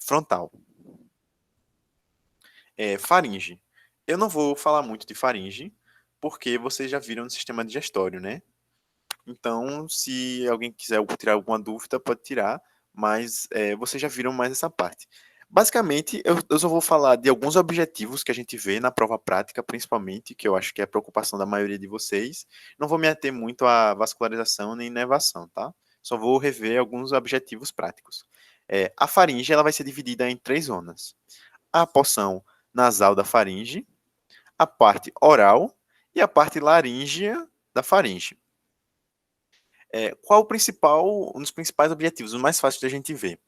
frontal. Faringe. Eu não vou falar muito de faringe, porque vocês já viram no sistema digestório, né? Então, se alguém quiser tirar alguma dúvida, pode tirar, mas vocês já viram mais essa parte. Basicamente, eu só vou falar de alguns objetivos que a gente vê na prova prática, principalmente, que eu acho que é a preocupação da maioria de vocês. Não vou me ater muito à vascularização nem inervação, tá? Só vou rever alguns objetivos práticos. A faringe ela vai ser dividida em 3 zonas. A porção nasal da faringe, a parte oral e a parte laríngea da faringe. Qual um dos principais objetivos, o mais fácil de a gente ver?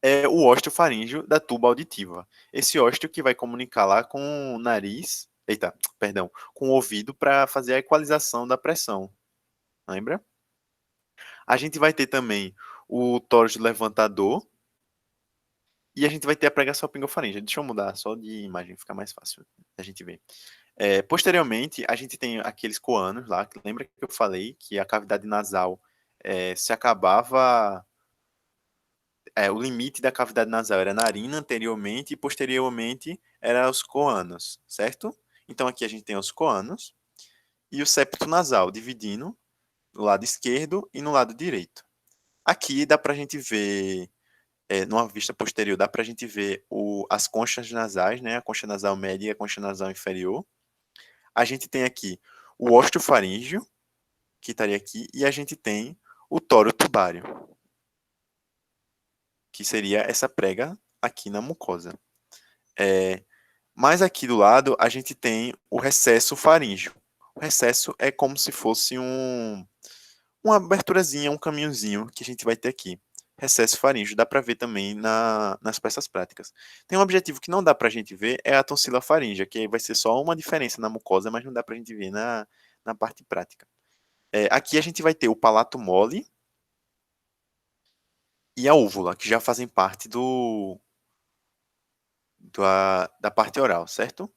É o ósteo faríngeo da tuba auditiva. Esse ósteo que vai comunicar lá com o nariz, com o ouvido para fazer a equalização da pressão. Lembra? A gente vai ter também o tórax levantador e a gente vai ter a pregação pingofaríngea. Deixa eu mudar só de imagem, fica mais fácil a gente ver. Posteriormente, a gente tem aqueles coanos lá, que lembra que eu falei que a cavidade nasal se acabava. O limite da cavidade nasal era a narina anteriormente e posteriormente era os coanos, certo? Então aqui a gente tem os coanos e o septo nasal, dividindo no lado esquerdo e no lado direito. Aqui dá para a gente ver, numa vista posterior, dá para a gente ver as conchas nasais, né? A concha nasal média e a concha nasal inferior. A gente tem aqui o osteofaríngeo, que estaria aqui, e a gente tem o toro tubário, que seria essa prega aqui na mucosa. Mais aqui do lado, a gente tem o recesso faríngeo. O recesso é como se fosse uma aberturazinha, um caminhozinho que a gente vai ter aqui. recesso faríngeo. Dá para ver também nas peças práticas. Tem um objetivo que não dá para a gente ver, é a tonsila faríngea, que vai ser só uma diferença na mucosa, mas não dá para a gente ver na parte prática. Aqui a gente vai ter o palato mole e a úvula, que já fazem parte da parte oral, certo?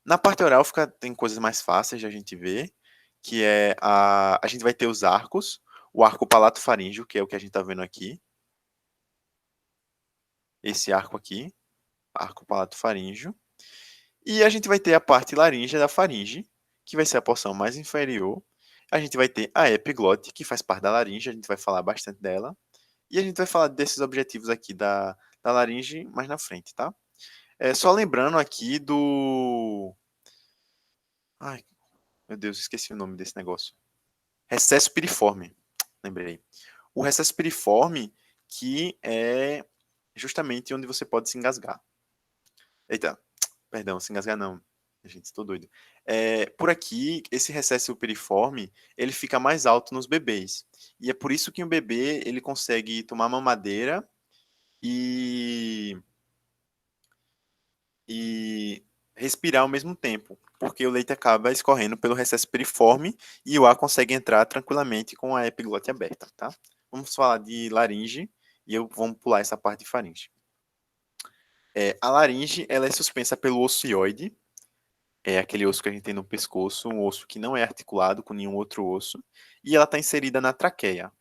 Na parte oral tem coisas mais fáceis de a gente ver, que é a gente vai ter os arcos, o arco palato-faríngeo, que é o que a gente está vendo aqui. Esse arco aqui, arco palato-faríngeo. E a gente vai ter a parte laríngea da faringe, que vai ser a porção mais inferior. A gente vai ter a epiglote, que faz parte da laringe, a gente vai falar bastante dela. E a gente vai falar desses objetivos aqui da laringe mais na frente, tá? Só lembrando aqui do... Ai, meu Deus, esqueci o nome desse negócio. Recesso piriforme, lembrei. O recesso piriforme, que é justamente onde você pode se engasgar. Eita, perdão, se engasgar não. Gente, estou doido. Por aqui, esse recesso piriforme, ele fica mais alto nos bebês. E é por isso que um bebê, ele consegue tomar mamadeira e respirar ao mesmo tempo, porque o leite acaba escorrendo pelo recesso piriforme e o ar consegue entrar tranquilamente com a epiglote aberta, tá? Vamos falar de laringe e vamos pular essa parte de faringe. A laringe, ela é suspensa pelo ossioide, é aquele osso que a gente tem no pescoço, um osso que não é articulado com nenhum outro osso, e ela está inserida na traqueia,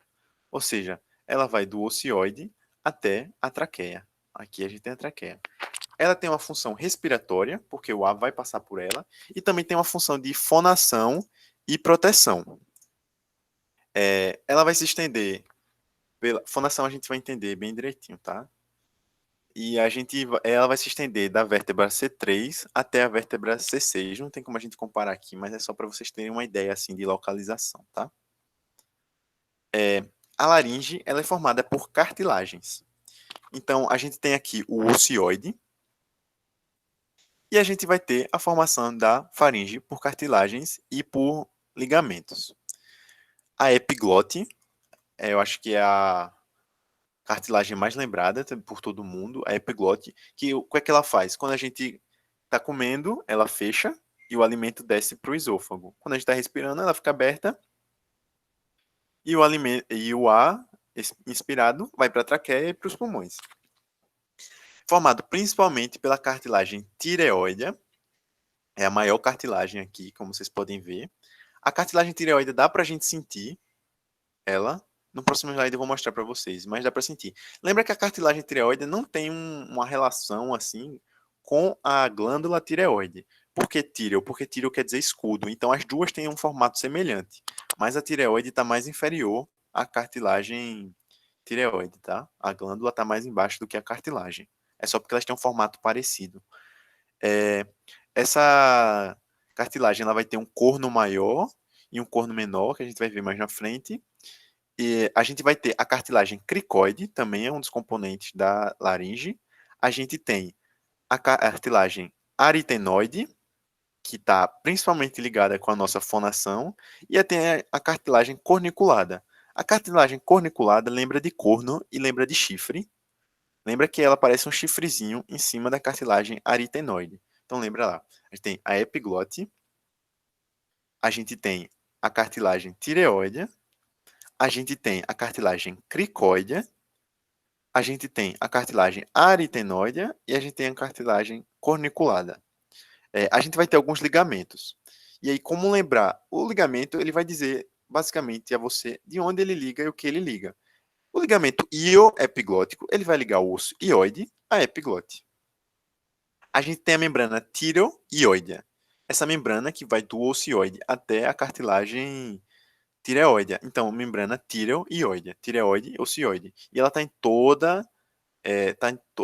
ou seja, ela vai do ossioide até a traqueia. Aqui a gente tem a traqueia. Ela tem uma função respiratória, porque o ar vai passar por ela, e também tem uma função de fonação e proteção. Ela vai se estender, pela fonação a gente vai entender bem direitinho, tá? E ela vai se estender da vértebra C3 até a vértebra C6. Não tem como a gente comparar aqui, mas é só para vocês terem uma ideia assim de localização, tá? A laringe, ela é formada por cartilagens. Então, a gente tem aqui o ossioide, e a gente vai ter a formação da faringe por cartilagens e por ligamentos. A epiglote, eu acho que é a cartilagem mais lembrada por todo mundo, a epiglote, que o que é que ela faz? Quando a gente está comendo, ela fecha e o alimento desce para o esôfago. Quando a gente está respirando, ela fica aberta e o ar inspirado vai para a traqueia e para os pulmões. Formado principalmente pela cartilagem tireoide, é a maior cartilagem aqui, como vocês podem ver. A cartilagem tireoide dá para a gente sentir ela. No próximo slide eu vou mostrar para vocês, mas dá para sentir. Lembra que a cartilagem tireoide não tem uma relação assim com a glândula tireoide. Por que tíreo? Porque tíreo quer dizer escudo. Então as duas têm um formato semelhante, mas a tireoide está mais inferior à cartilagem tireoide, tá? A glândula está mais embaixo do que a cartilagem. É só porque elas têm um formato parecido. Essa cartilagem ela vai ter um corno maior e um corno menor, que a gente vai ver mais na frente. E a gente vai ter a cartilagem cricoide, também é um dos componentes da laringe. A gente tem a cartilagem aritenoide, que está principalmente ligada com a nossa fonação, e tem a cartilagem corniculada. A cartilagem corniculada lembra de corno e lembra de chifre. Lembra que ela parece um chifrezinho em cima da cartilagem aritenoide. Então lembra lá, a gente tem a epiglote, a gente tem a cartilagem tireoide, a gente tem a cartilagem cricoide, a gente tem a cartilagem aritenoide e a gente tem a cartilagem corniculada. A gente vai ter alguns ligamentos. E aí, como lembrar? O ligamento ele vai dizer basicamente a você de onde ele liga e o que ele liga. O ligamento ioepiglótico ele vai ligar o osso ióide à epiglote. A gente tem a membrana tireoideia. Essa membrana que vai do ocioide até a cartilagem tireoide. Então, membrana tireoideia, tireoide, ocioide. E ela está em toda,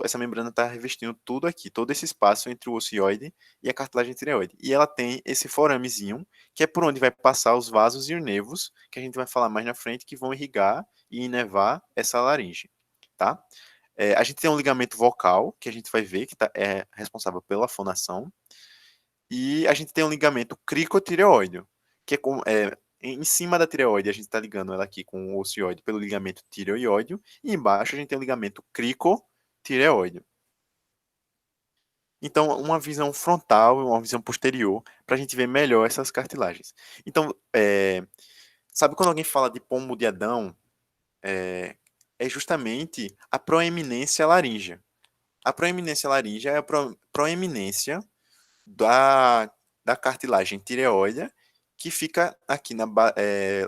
essa membrana está revestindo tudo aqui, todo esse espaço entre o ocioide e a cartilagem tireoide. E ela tem esse foramezinho, que é por onde vai passar os vasos e os nervos, que a gente vai falar mais na frente, que vão irrigar e inervar essa laringe, tá? A gente tem um ligamento vocal, que a gente vai ver, que é responsável pela fonação. E a gente tem um ligamento cricotireoide, que Em cima da tireoide, a gente está ligando ela aqui com o ocioide pelo ligamento tireoióide, e embaixo a gente tem o ligamento cricotireoide. Então, uma visão frontal e uma visão posterior, para a gente ver melhor essas cartilagens. Então, sabe quando alguém fala de pomo de Adão? É justamente a proeminência laríngea. A proeminência laríngea é a proeminência da cartilagem tireoide que fica aqui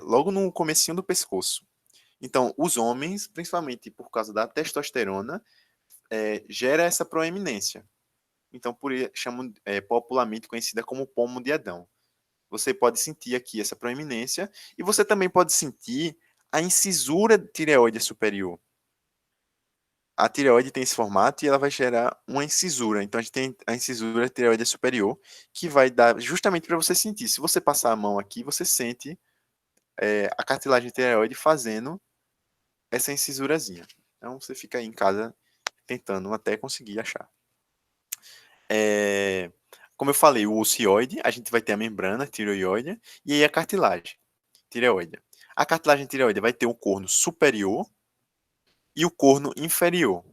logo no comecinho do pescoço. Então, os homens, principalmente por causa da testosterona, gera essa proeminência. Então, chamam popularmente conhecida como pomo de Adão. Você pode sentir aqui essa proeminência e você também pode sentir a incisura tireoide superior. A tireoide tem esse formato e ela vai gerar uma incisura. Então, a gente tem a incisura tireoide superior, que vai dar justamente para você sentir. Se você passar a mão aqui, você sente a cartilagem tireoide fazendo essa incisurazinha. Então, você fica aí em casa tentando até conseguir achar. Como eu falei, o ocioide, a gente vai ter a membrana tireoide e aí a cartilagem tireoide. A cartilagem tireoide vai ter o corno superior e o corno inferior.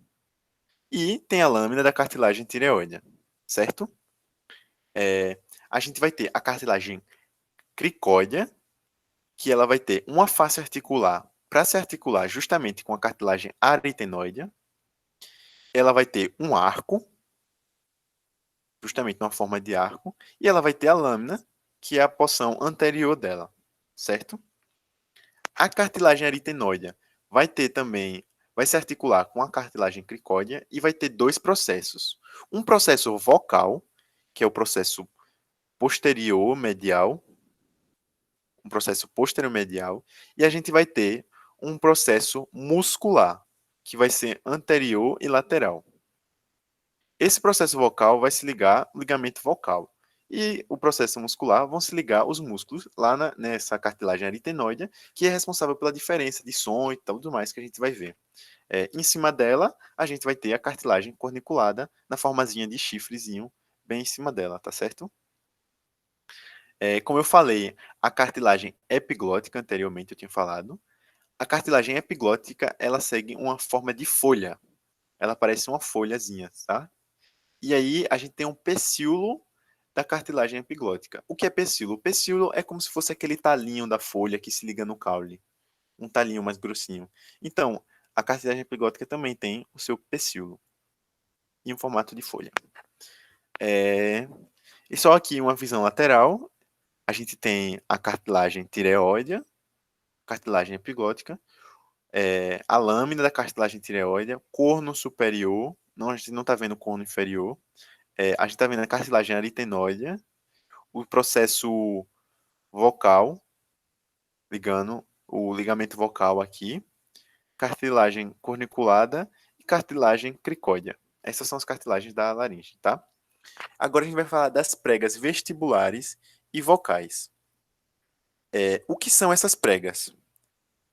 E tem a lâmina da cartilagem tireoide, certo? A gente vai ter a cartilagem cricóide, que ela vai ter uma face articular para se articular justamente com a cartilagem aritenoide. Ela vai ter um arco, justamente numa forma de arco, e ela vai ter a lâmina, que é a porção anterior dela, certo? A cartilagem aritenoide vai se articular com a cartilagem cricóide e vai ter dois processos. Um processo vocal, que é o processo posterior medial, e a gente vai ter um processo muscular, que vai ser anterior e lateral. Esse processo vocal vai se ligar ao ligamento vocal. E o processo muscular vão se ligar os músculos lá nessa cartilagem aritenoide, que é responsável pela diferença de som e tudo mais que a gente vai ver. Em cima dela, a gente vai ter a cartilagem corniculada na formazinha de chifrezinho bem em cima dela, tá certo? Como eu falei, a cartilagem epiglótica, anteriormente eu tinha falado, a cartilagem epiglótica, ela segue uma forma de folha. Ela parece uma folhazinha, tá? E aí a gente tem um pecíolo da cartilagem epiglótica. O que é pecíolo? O pecíolo é como se fosse aquele talinho da folha que se liga no caule. Um talinho mais grossinho. Então, a cartilagem epiglótica também tem o seu pecíolo. Em um formato de folha. E só aqui uma visão lateral. A gente tem a cartilagem tireoide, cartilagem epiglótica, a lâmina da cartilagem tireoide, corno superior, não, a gente não está vendo o corno inferior, a gente está vendo a cartilagem aritenoide, o processo vocal, ligando o ligamento vocal aqui, cartilagem corniculada e cartilagem cricóide. Essas são as cartilagens da laringe, tá? Agora a gente vai falar das pregas vestibulares e vocais. O que são essas pregas?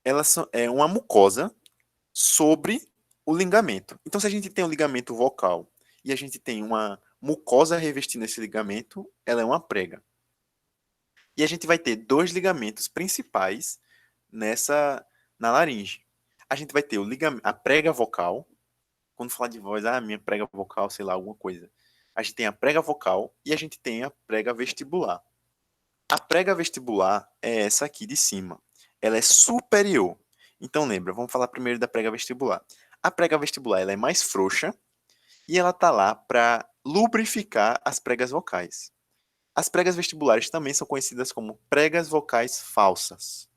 Elas são uma mucosa sobre o ligamento. Então, se a gente tem um ligamento vocal e a gente tem uma mucosa revestindo esse ligamento, ela é uma prega. E a gente vai ter dois ligamentos principais na laringe. A gente vai ter a prega vocal. Quando falar de voz, minha prega vocal, sei lá, alguma coisa. A gente tem a prega vocal e a gente tem a prega vestibular. A prega vestibular é essa aqui de cima. Ela é superior. Então lembra, vamos falar primeiro da prega vestibular. A prega vestibular ela é mais frouxa e ela tá lá para lubrificar as pregas vocais. As pregas vestibulares também são conhecidas como pregas vocais falsas.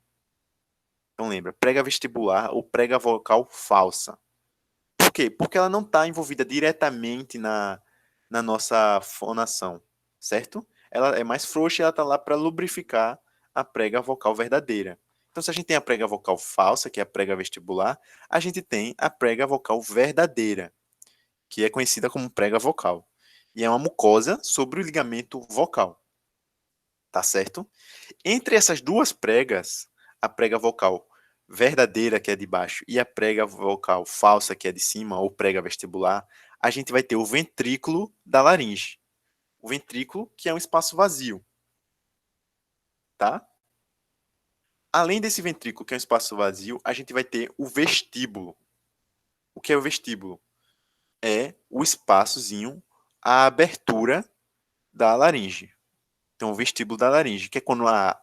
Então lembra, prega vestibular ou prega vocal falsa. Por quê? Porque ela não está envolvida diretamente na nossa fonação, certo? Ela é mais frouxa e ela está lá para lubrificar a prega vocal verdadeira. Então, se a gente tem a prega vocal falsa, que é a prega vestibular, a gente tem a prega vocal verdadeira, que é conhecida como prega vocal. E é uma mucosa sobre o ligamento vocal. Tá certo? Entre essas duas pregas, a prega vocal verdadeira, que é de baixo, e a prega vocal falsa, que é de cima, ou prega vestibular, a gente vai ter o ventrículo da laringe. O ventrículo, que é um espaço vazio. Tá? Além desse ventrículo, que é um espaço vazio, a gente vai ter o vestíbulo. O que é o vestíbulo? É o espaçozinho, a abertura da laringe. Então, o vestíbulo da laringe, que é quando a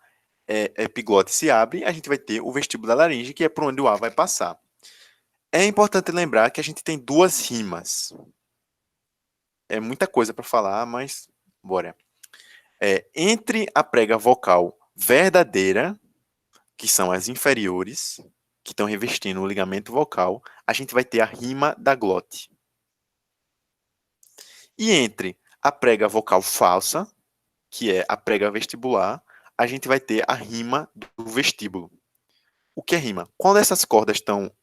epiglote se abre, a gente vai ter o vestíbulo da laringe, que é por onde o ar vai passar. É importante lembrar que a gente tem duas rimas. É muita coisa para falar, mas bora. Entre a prega vocal verdadeira, que são as inferiores, que estão revestindo o ligamento vocal, a gente vai ter a rima da glote. E entre a prega vocal falsa, que é a prega vestibular, a gente vai ter a rima do vestíbulo. O que é rima? Quando essas cordas estão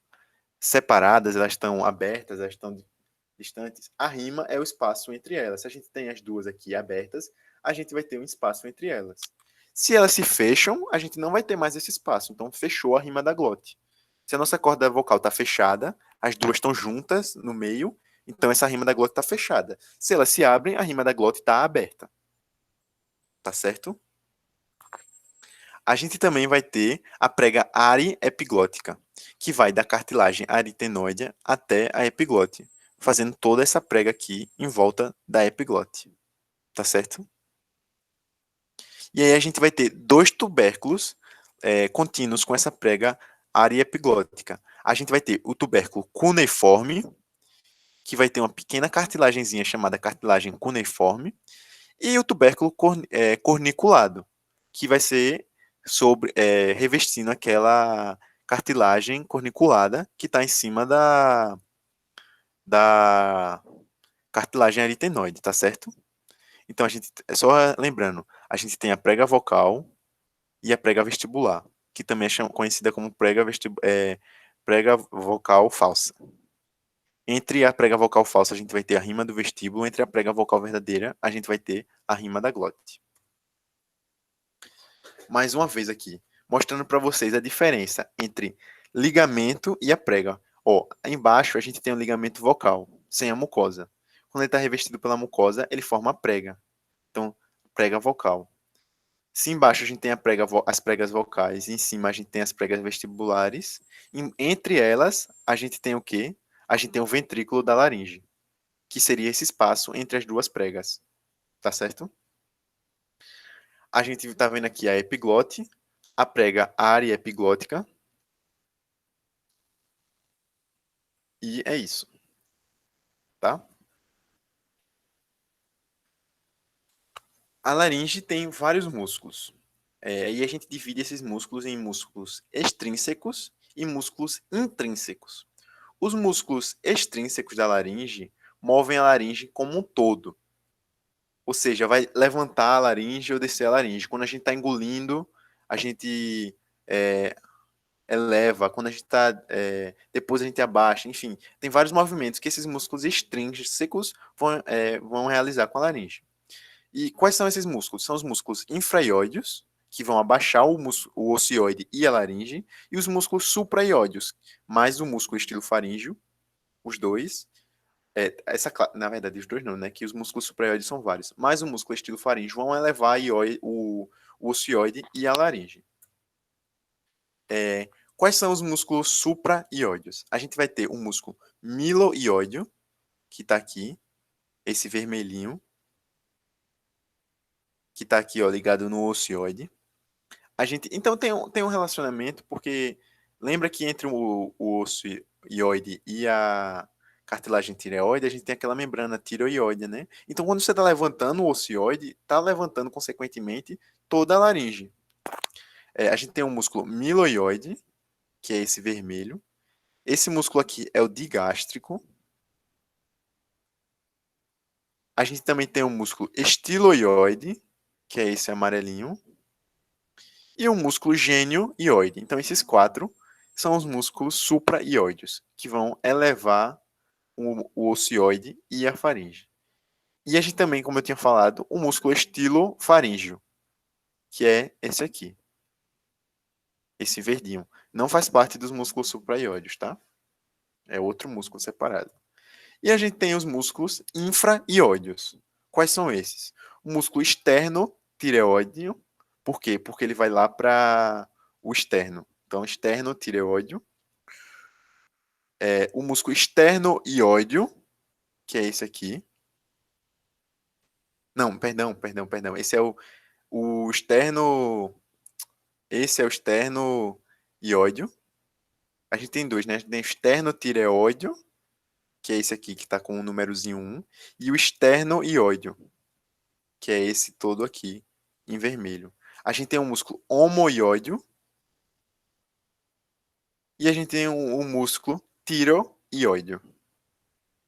separadas, elas estão abertas, elas estão distantes, a rima é o espaço entre elas. Se a gente tem as duas aqui abertas, a gente vai ter um espaço entre elas. Se elas se fecham, a gente não vai ter mais esse espaço. Então, fechou a rima da glote. Se a nossa corda vocal está fechada, as duas estão juntas no meio, então essa rima da glote está fechada. Se elas se abrem, a rima da glote está aberta. Tá certo? A gente também vai ter a prega ariepiglótica, que vai da cartilagem aritenoide até a epiglote, fazendo toda essa prega aqui em volta da epiglote. Tá certo? E aí a gente vai ter dois tubérculos contínuos com essa prega ariepiglótica. A gente vai ter o tubérculo cuneiforme, que vai ter uma pequena cartilagenzinha chamada cartilagem cuneiforme, e o tubérculo corniculado, que vai ser revestindo aquela cartilagem corniculada que está em cima da cartilagem aritenoide, tá certo? Então, só lembrando, a gente tem a prega vocal e a prega vestibular, que também é conhecida como prega vocal falsa. Entre a prega vocal falsa, a gente vai ter a rima do vestíbulo, entre a prega vocal verdadeira, a gente vai ter a rima da glote. Mais uma vez aqui, mostrando para vocês a diferença entre ligamento e a prega. Ó, embaixo a gente tem o ligamento vocal, sem a mucosa. Quando ele está revestido pela mucosa, ele forma a prega. Então, prega vocal. Se embaixo a gente tem as pregas vocais e em cima a gente tem as pregas vestibulares, entre elas a gente tem o quê? A gente tem o ventrículo da laringe, que seria esse espaço entre as duas pregas. Tá certo? A gente está vendo aqui a epiglote, a prega ariepiglótica, e é isso, tá? A laringe tem vários músculos. E a gente divide esses músculos em músculos extrínsecos e músculos intrínsecos. Os músculos extrínsecos da laringe movem a laringe como um todo. Ou seja, vai levantar a laringe ou descer a laringe. Quando a gente está engolindo, a gente eleva. Quando a gente está... depois a gente abaixa. Enfim, tem vários movimentos que esses músculos extrínsecos vão realizar com a laringe. E quais são esses músculos? São os músculos infraiódeos, que vão abaixar o ocioide e a laringe, e os músculos supraiódeos, mais o músculo estilofaríngeo, os dois. Na verdade, os dois não, né? Que os músculos supraiódeos são vários. Mais o músculo estilofaríngeo vão elevar o ocioide e a laringe. Quais são os músculos supraiódeos? A gente vai ter o músculo miloiódeo, que está aqui, esse vermelhinho, que está aqui, ó, ligado no ocioide. Então tem um relacionamento, porque lembra que entre o ocioide e a cartilagem tireoide, a gente tem aquela membrana tireoide, né? Então, quando você está levantando o ocioide, está levantando, consequentemente, toda a laringe. A gente tem um músculo miloioide, que é esse vermelho. Esse músculo aqui é o digástrico. A gente também tem um músculo estiloioide, que é esse amarelinho. E o músculo gênio-ióide. Então, esses quatro são os músculos supraioides, que vão elevar o ocioide e a faringe. E a gente também, como eu tinha falado, o músculo estilofaríngeo, que é esse aqui, esse verdinho. Não faz parte dos músculos supraioides, tá? É outro músculo separado. E a gente tem os músculos infraiódeos. Quais são esses? O músculo externo tireoide. Por quê? Porque ele vai lá para o externo. Então, externo-tireoide. O músculo externo-ióide, que é esse aqui. Não, perdão. Esse é o externo. Esse é o externo-ióide. A gente tem dois, né? A gente tem o externo-tireoide, que é esse aqui que está com o númerozinho 1, e o externo-ióide, que é esse todo aqui, em vermelho. A gente tem o músculo homoióide e a gente tem o músculo tireoide.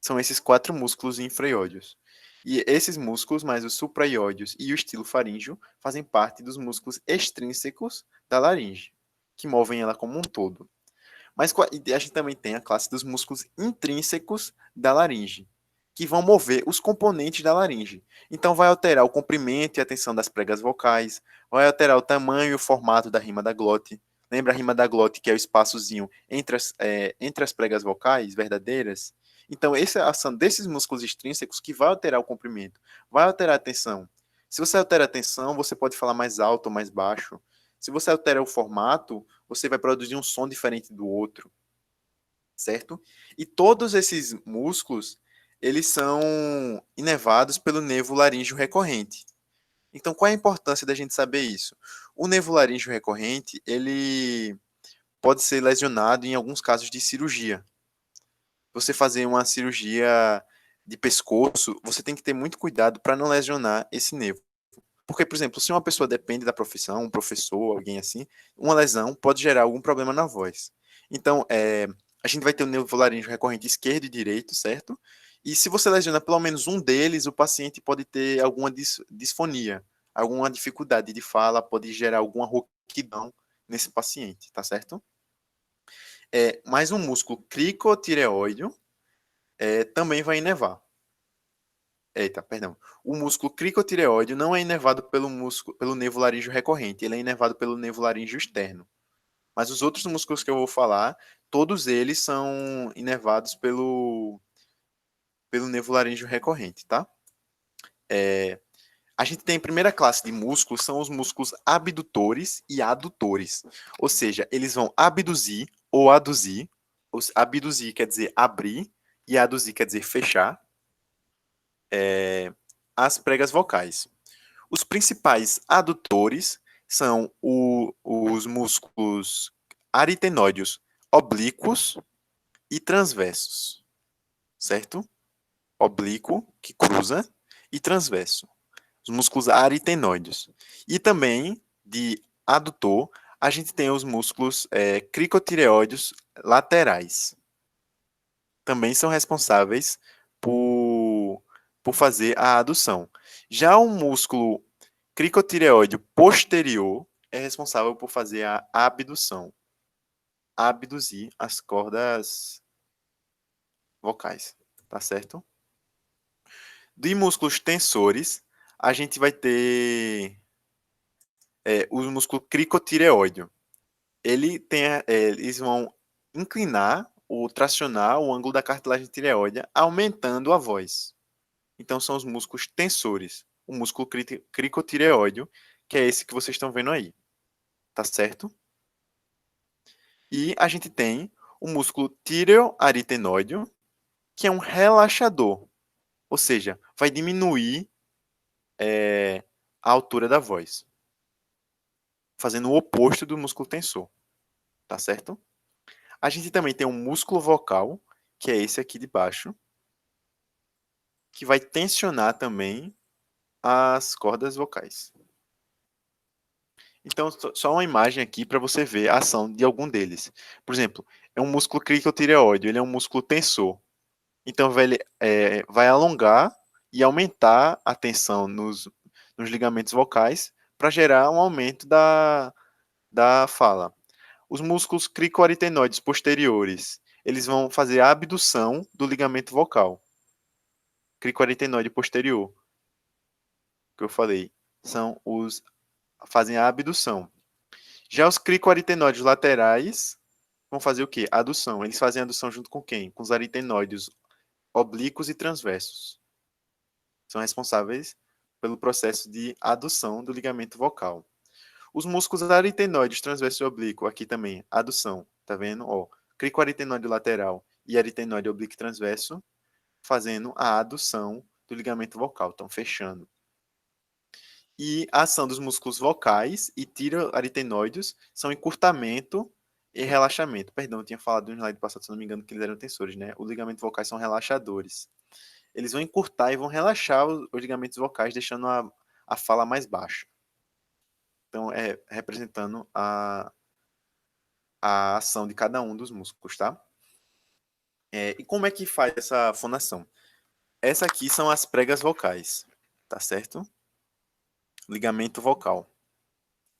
São esses 4 músculos infraóideos. E esses músculos, mais os supraóideos e o estilo faríngeo, fazem parte dos músculos extrínsecos da laringe, que movem ela como um todo. Mas a gente também tem a classe dos músculos intrínsecos da laringe, que vão mover os componentes da laringe. Então, vai alterar o comprimento e a tensão das pregas vocais, vai alterar o tamanho e o formato da rima da glote. Lembra a rima da glote, que é o espaçozinho entre as pregas vocais verdadeiras? Então, essa é a ação desses músculos extrínsecos que vai alterar o comprimento, vai alterar a tensão. Se você altera a tensão, você pode falar mais alto ou mais baixo. Se você altera o formato, você vai produzir um som diferente do outro, certo? E todos esses músculos, eles são inervados pelo nervo laríngeo recorrente. Então, qual é a importância da gente saber isso? O nervo laríngeo recorrente, ele pode ser lesionado em alguns casos de cirurgia. Você fazer uma cirurgia de pescoço, você tem que ter muito cuidado para não lesionar esse nervo. Porque, por exemplo, se uma pessoa depende da profissão, um professor, alguém assim, uma lesão pode gerar algum problema na voz. Então, a gente vai ter o nervo laríngeo recorrente esquerdo e direito, certo? E se você lesiona pelo menos um deles, o paciente pode ter alguma disfonia, alguma dificuldade de fala, pode gerar alguma rouquidão nesse paciente, tá certo? Mais um músculo cricotireoide também vai inervar. Eita, perdão. O músculo cricotireoide não é inervado pelo nervo laríngeo recorrente, ele é inervado pelo nervo laríngeo externo. Mas os outros músculos que eu vou falar, todos eles são inervados pelo nervo laríngeo recorrente, tá? A gente tem a primeira classe de músculos, são os músculos abdutores e adutores. Ou seja, eles vão abduzir ou aduzir. Abduzir quer dizer abrir e aduzir quer dizer fechar as pregas vocais. Os principais adutores são os músculos aritenoides oblíquos e transversos, certo? Oblíquo, que cruza, e transverso. Os músculos aritenoides. E também, de adutor, a gente tem os músculos cricotireoides laterais. Também são responsáveis por fazer a adução. Já o músculo cricotireoide posterior é responsável por fazer a abdução. Abduzir as cordas vocais, tá certo? De músculos tensores, a gente vai ter o músculo cricotireoide. Eles vão inclinar ou tracionar o ângulo da cartilagem tireoide, aumentando a voz. Então, são os músculos tensores. O músculo cricotireoide, que é esse que vocês estão vendo aí. Tá certo? E a gente tem o músculo tireoaritenoide, que é um relaxador. Ou seja, vai diminuir a altura da voz. Fazendo o oposto do músculo tensor. Tá certo? A gente também tem um músculo vocal, que é esse aqui de baixo, que vai tensionar também as cordas vocais. Então, só uma imagem aqui para você ver a ação de algum deles. Por exemplo, é um músculo cricotireoide, ele é um músculo tensor. Então, vai alongar e aumentar a tensão nos ligamentos vocais para gerar um aumento da fala. Os músculos cricoaritenoides posteriores, eles vão fazer a abdução do ligamento vocal. Cricoaritenoide posterior, que eu falei, fazem a abdução. Já os cricoaritenoides laterais vão fazer o quê? Adução. Eles fazem adução junto com quem? Com os aritenoides oblíquos e transversos. São responsáveis pelo processo de adução do ligamento vocal. Os músculos aritenoides, transverso e oblíquo, aqui também, adução, tá vendo? Ó, cricoaritenoide lateral e aritenoide oblíquo transverso, fazendo a adução do ligamento vocal, estão fechando. E a ação dos músculos vocais e tiroaritenoides são encurtamento e relaxamento. Perdão, eu tinha falado no slide passado, se não me engano, que eles eram tensores, né? Os ligamentos vocais são relaxadores. Eles vão encurtar e vão relaxar os ligamentos vocais, deixando a fala mais baixa. Então, é representando a ação de cada um dos músculos, tá? E como é que faz essa fonação? Essa aqui são as pregas vocais, tá certo? Ligamento vocal.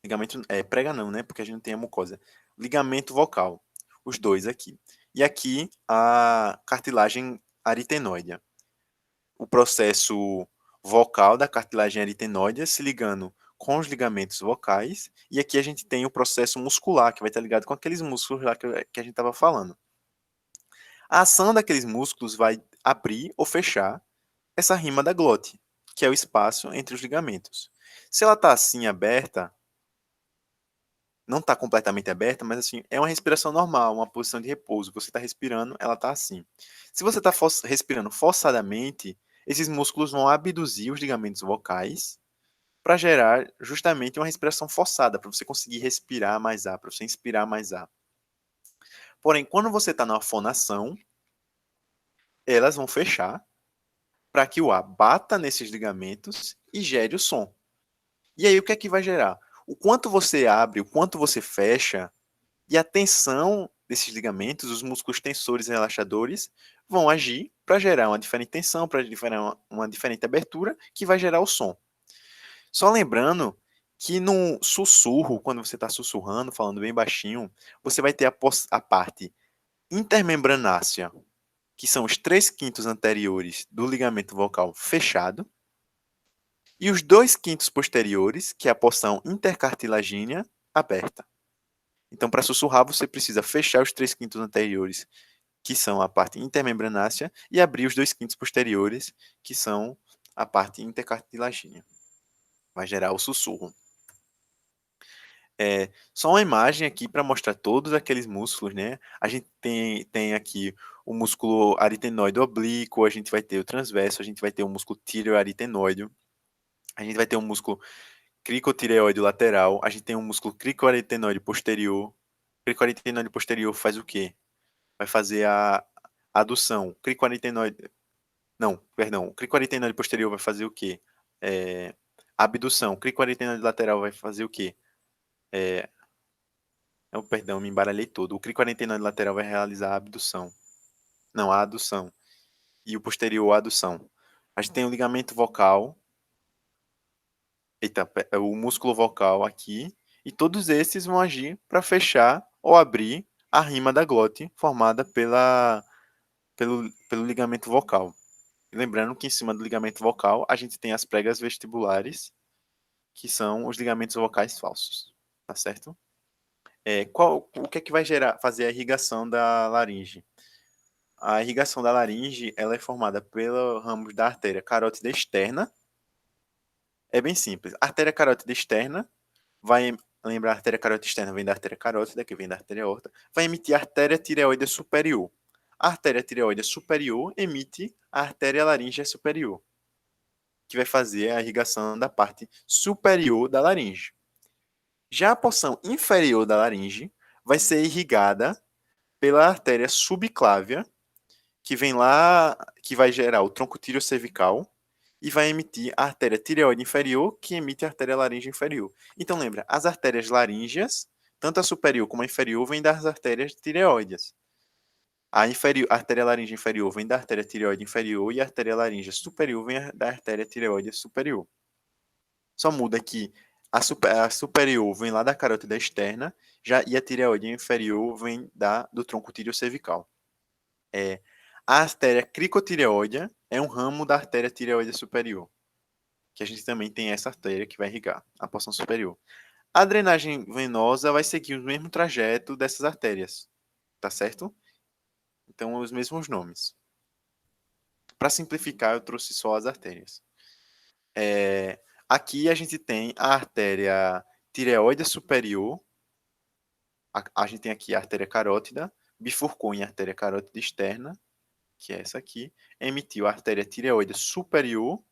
Ligamento, prega não, né? Porque a gente não tem a mucosa. Ligamento vocal. Os dois aqui. E aqui a cartilagem aritenoide. O processo vocal da cartilagem aritenoide se ligando com os ligamentos vocais. E aqui a gente tem o processo muscular, que vai estar ligado com aqueles músculos lá que a gente estava falando. A ação daqueles músculos vai abrir ou fechar essa rima da glote, que é o espaço entre os ligamentos. Se ela está assim aberta, não está completamente aberta, mas assim, é uma respiração normal, uma posição de repouso. Você está respirando, ela está assim. Se você está respirando forçadamente, esses músculos vão abduzir os ligamentos vocais para gerar justamente uma respiração forçada, para você conseguir respirar mais ar, para você inspirar mais ar. Porém, quando você está na fonação, elas vão fechar para que o ar bata nesses ligamentos e gere o som. E aí o que é que vai gerar? O quanto você abre, o quanto você fecha, e a tensão desses ligamentos, os músculos tensores e relaxadores, vão agir para gerar uma diferente tensão, para gerar uma diferente abertura, que vai gerar o som. Só lembrando que no sussurro, quando você está sussurrando, falando bem baixinho, você vai ter a parte intermembranácea, que são os 3/5 anteriores do ligamento vocal fechado, e os 2/5 posteriores, que é a porção intercartilagínea, aberta. Então, para sussurrar, você precisa fechar os 3/5 anteriores, que são a parte intermembranácea, e abrir os 2/5 posteriores, que são a parte intercartilagínea. Vai gerar o sussurro. Só uma imagem aqui para mostrar todos aqueles músculos, né? A gente tem aqui o músculo aritenoide oblíquo, a gente vai ter o transverso, a gente vai ter o músculo tireoaritenoide, a gente vai ter o músculo cricotireoide lateral, a gente tem o músculo cricoaritenoide posterior. O cricoaritenoide posterior faz o quê? Vai fazer a adução. Cricoaritenoide. Não, perdão. O cricoaritenoide posterior vai fazer o quê? Abdução. O cricoaritenoide lateral vai fazer o quê? Não, perdão, me embaralhei todo. O cricoaritenoide lateral vai realizar a abdução. Não, a adução. E o posterior, a adução. A gente tem o ligamento vocal. Eita, o músculo vocal aqui. E todos esses vão agir para fechar ou abrir a rima da glote formada pelo ligamento vocal. Lembrando que em cima do ligamento vocal a gente tem as pregas vestibulares, que são os ligamentos vocais falsos, tá certo? O que é que vai fazer a irrigação da laringe? A irrigação da laringe ela é formada pelo ramo da artéria carótida externa. É bem simples. A artéria carótida externa vai lembrar, a artéria carótida externa vem da artéria carótida, que vem da artéria aorta, vai emitir a artéria tireoide superior. A artéria tireoide superior emite a artéria laríngea superior, que vai fazer a irrigação da parte superior da laringe. Já a porção inferior da laringe vai ser irrigada pela artéria subclávia, que vem lá, que vai gerar o tronco tireocervical e vai emitir a artéria tireoide inferior, que emite a artéria laríngea inferior. Então lembra, as artérias laríngeas, tanto a superior como a inferior, vêm das artérias tireoides. A artéria laríngea inferior vem da artéria tireoide inferior e a artéria laríngea superior vem da artéria tireoide superior. Só muda que a superior vem lá da carótida externa e a tireoide inferior vem do tronco tireocervical. A artéria cricotireoide é um ramo da artéria tireoide superior, que a gente também tem essa artéria que vai irrigar a porção superior. A drenagem venosa vai seguir o mesmo trajeto dessas artérias, tá certo? Então, os mesmos nomes. Para simplificar, eu trouxe só as artérias. Aqui a gente tem a artéria tireoide superior, a gente tem aqui a artéria carótida, bifurcou em artéria carótida externa, que é essa aqui, emitiu a artéria tireoide superior,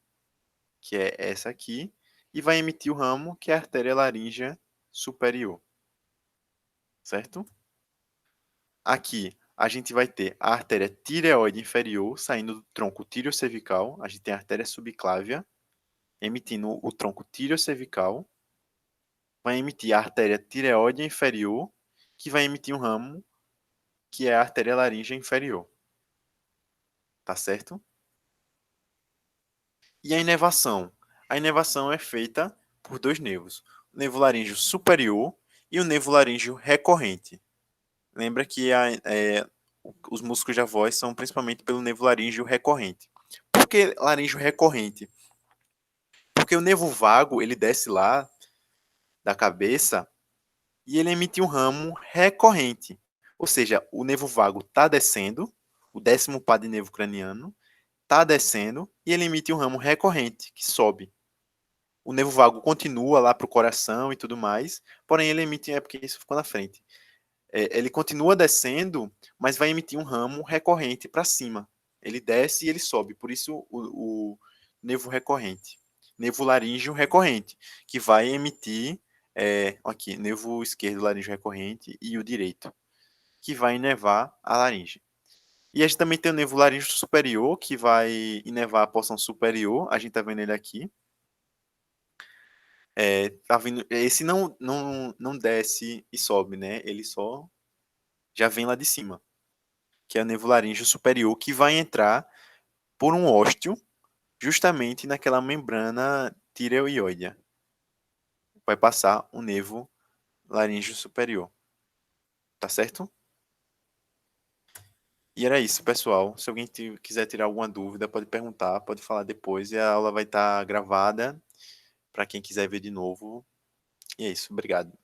que é essa aqui, e vai emitir o ramo, que é a artéria laríngea superior. Certo? Aqui a gente vai ter a artéria tireoide inferior saindo do tronco tireocervical, a gente tem a artéria subclávia, emitindo o tronco tireocervical, vai emitir a artéria tireoide inferior, que vai emitir um ramo, que é a artéria laríngea inferior. Tá certo? E a inervação? A inervação é feita por dois nervos, o nervo laríngeo superior e o nervo laríngeo recorrente. Lembra que os músculos da voz são principalmente pelo nervo laríngeo recorrente. Por que laríngeo recorrente? Porque o nervo vago, ele desce lá da cabeça e ele emite um ramo recorrente. Ou seja, o nervo vago está descendo, o 10º par de nervo craniano está descendo e ele emite um ramo recorrente, que sobe. O nervo vago continua lá para o coração e tudo mais, porém ele emite, é porque isso ficou na frente. Ele continua descendo, mas vai emitir um ramo recorrente para cima. Ele desce e ele sobe, por isso o nervo recorrente. Nervo laríngeo recorrente, que vai emitir, aqui, nervo esquerdo laríngeo recorrente e o direito, que vai inervar a laringe. E a gente também tem o nervo laríngeo superior, que vai inervar a porção superior, a gente está vendo ele aqui. Tá vindo, esse não desce e sobe, né? Ele só já vem lá de cima, que é o nervo laríngeo superior, que vai entrar por um ósteo, justamente naquela membrana tireoióidea. Vai passar o nervo laríngeo superior. Tá certo? E era isso, pessoal. Se alguém quiser tirar alguma dúvida, pode perguntar, pode falar depois, e a aula vai estar gravada para quem quiser ver de novo. E é isso, obrigado.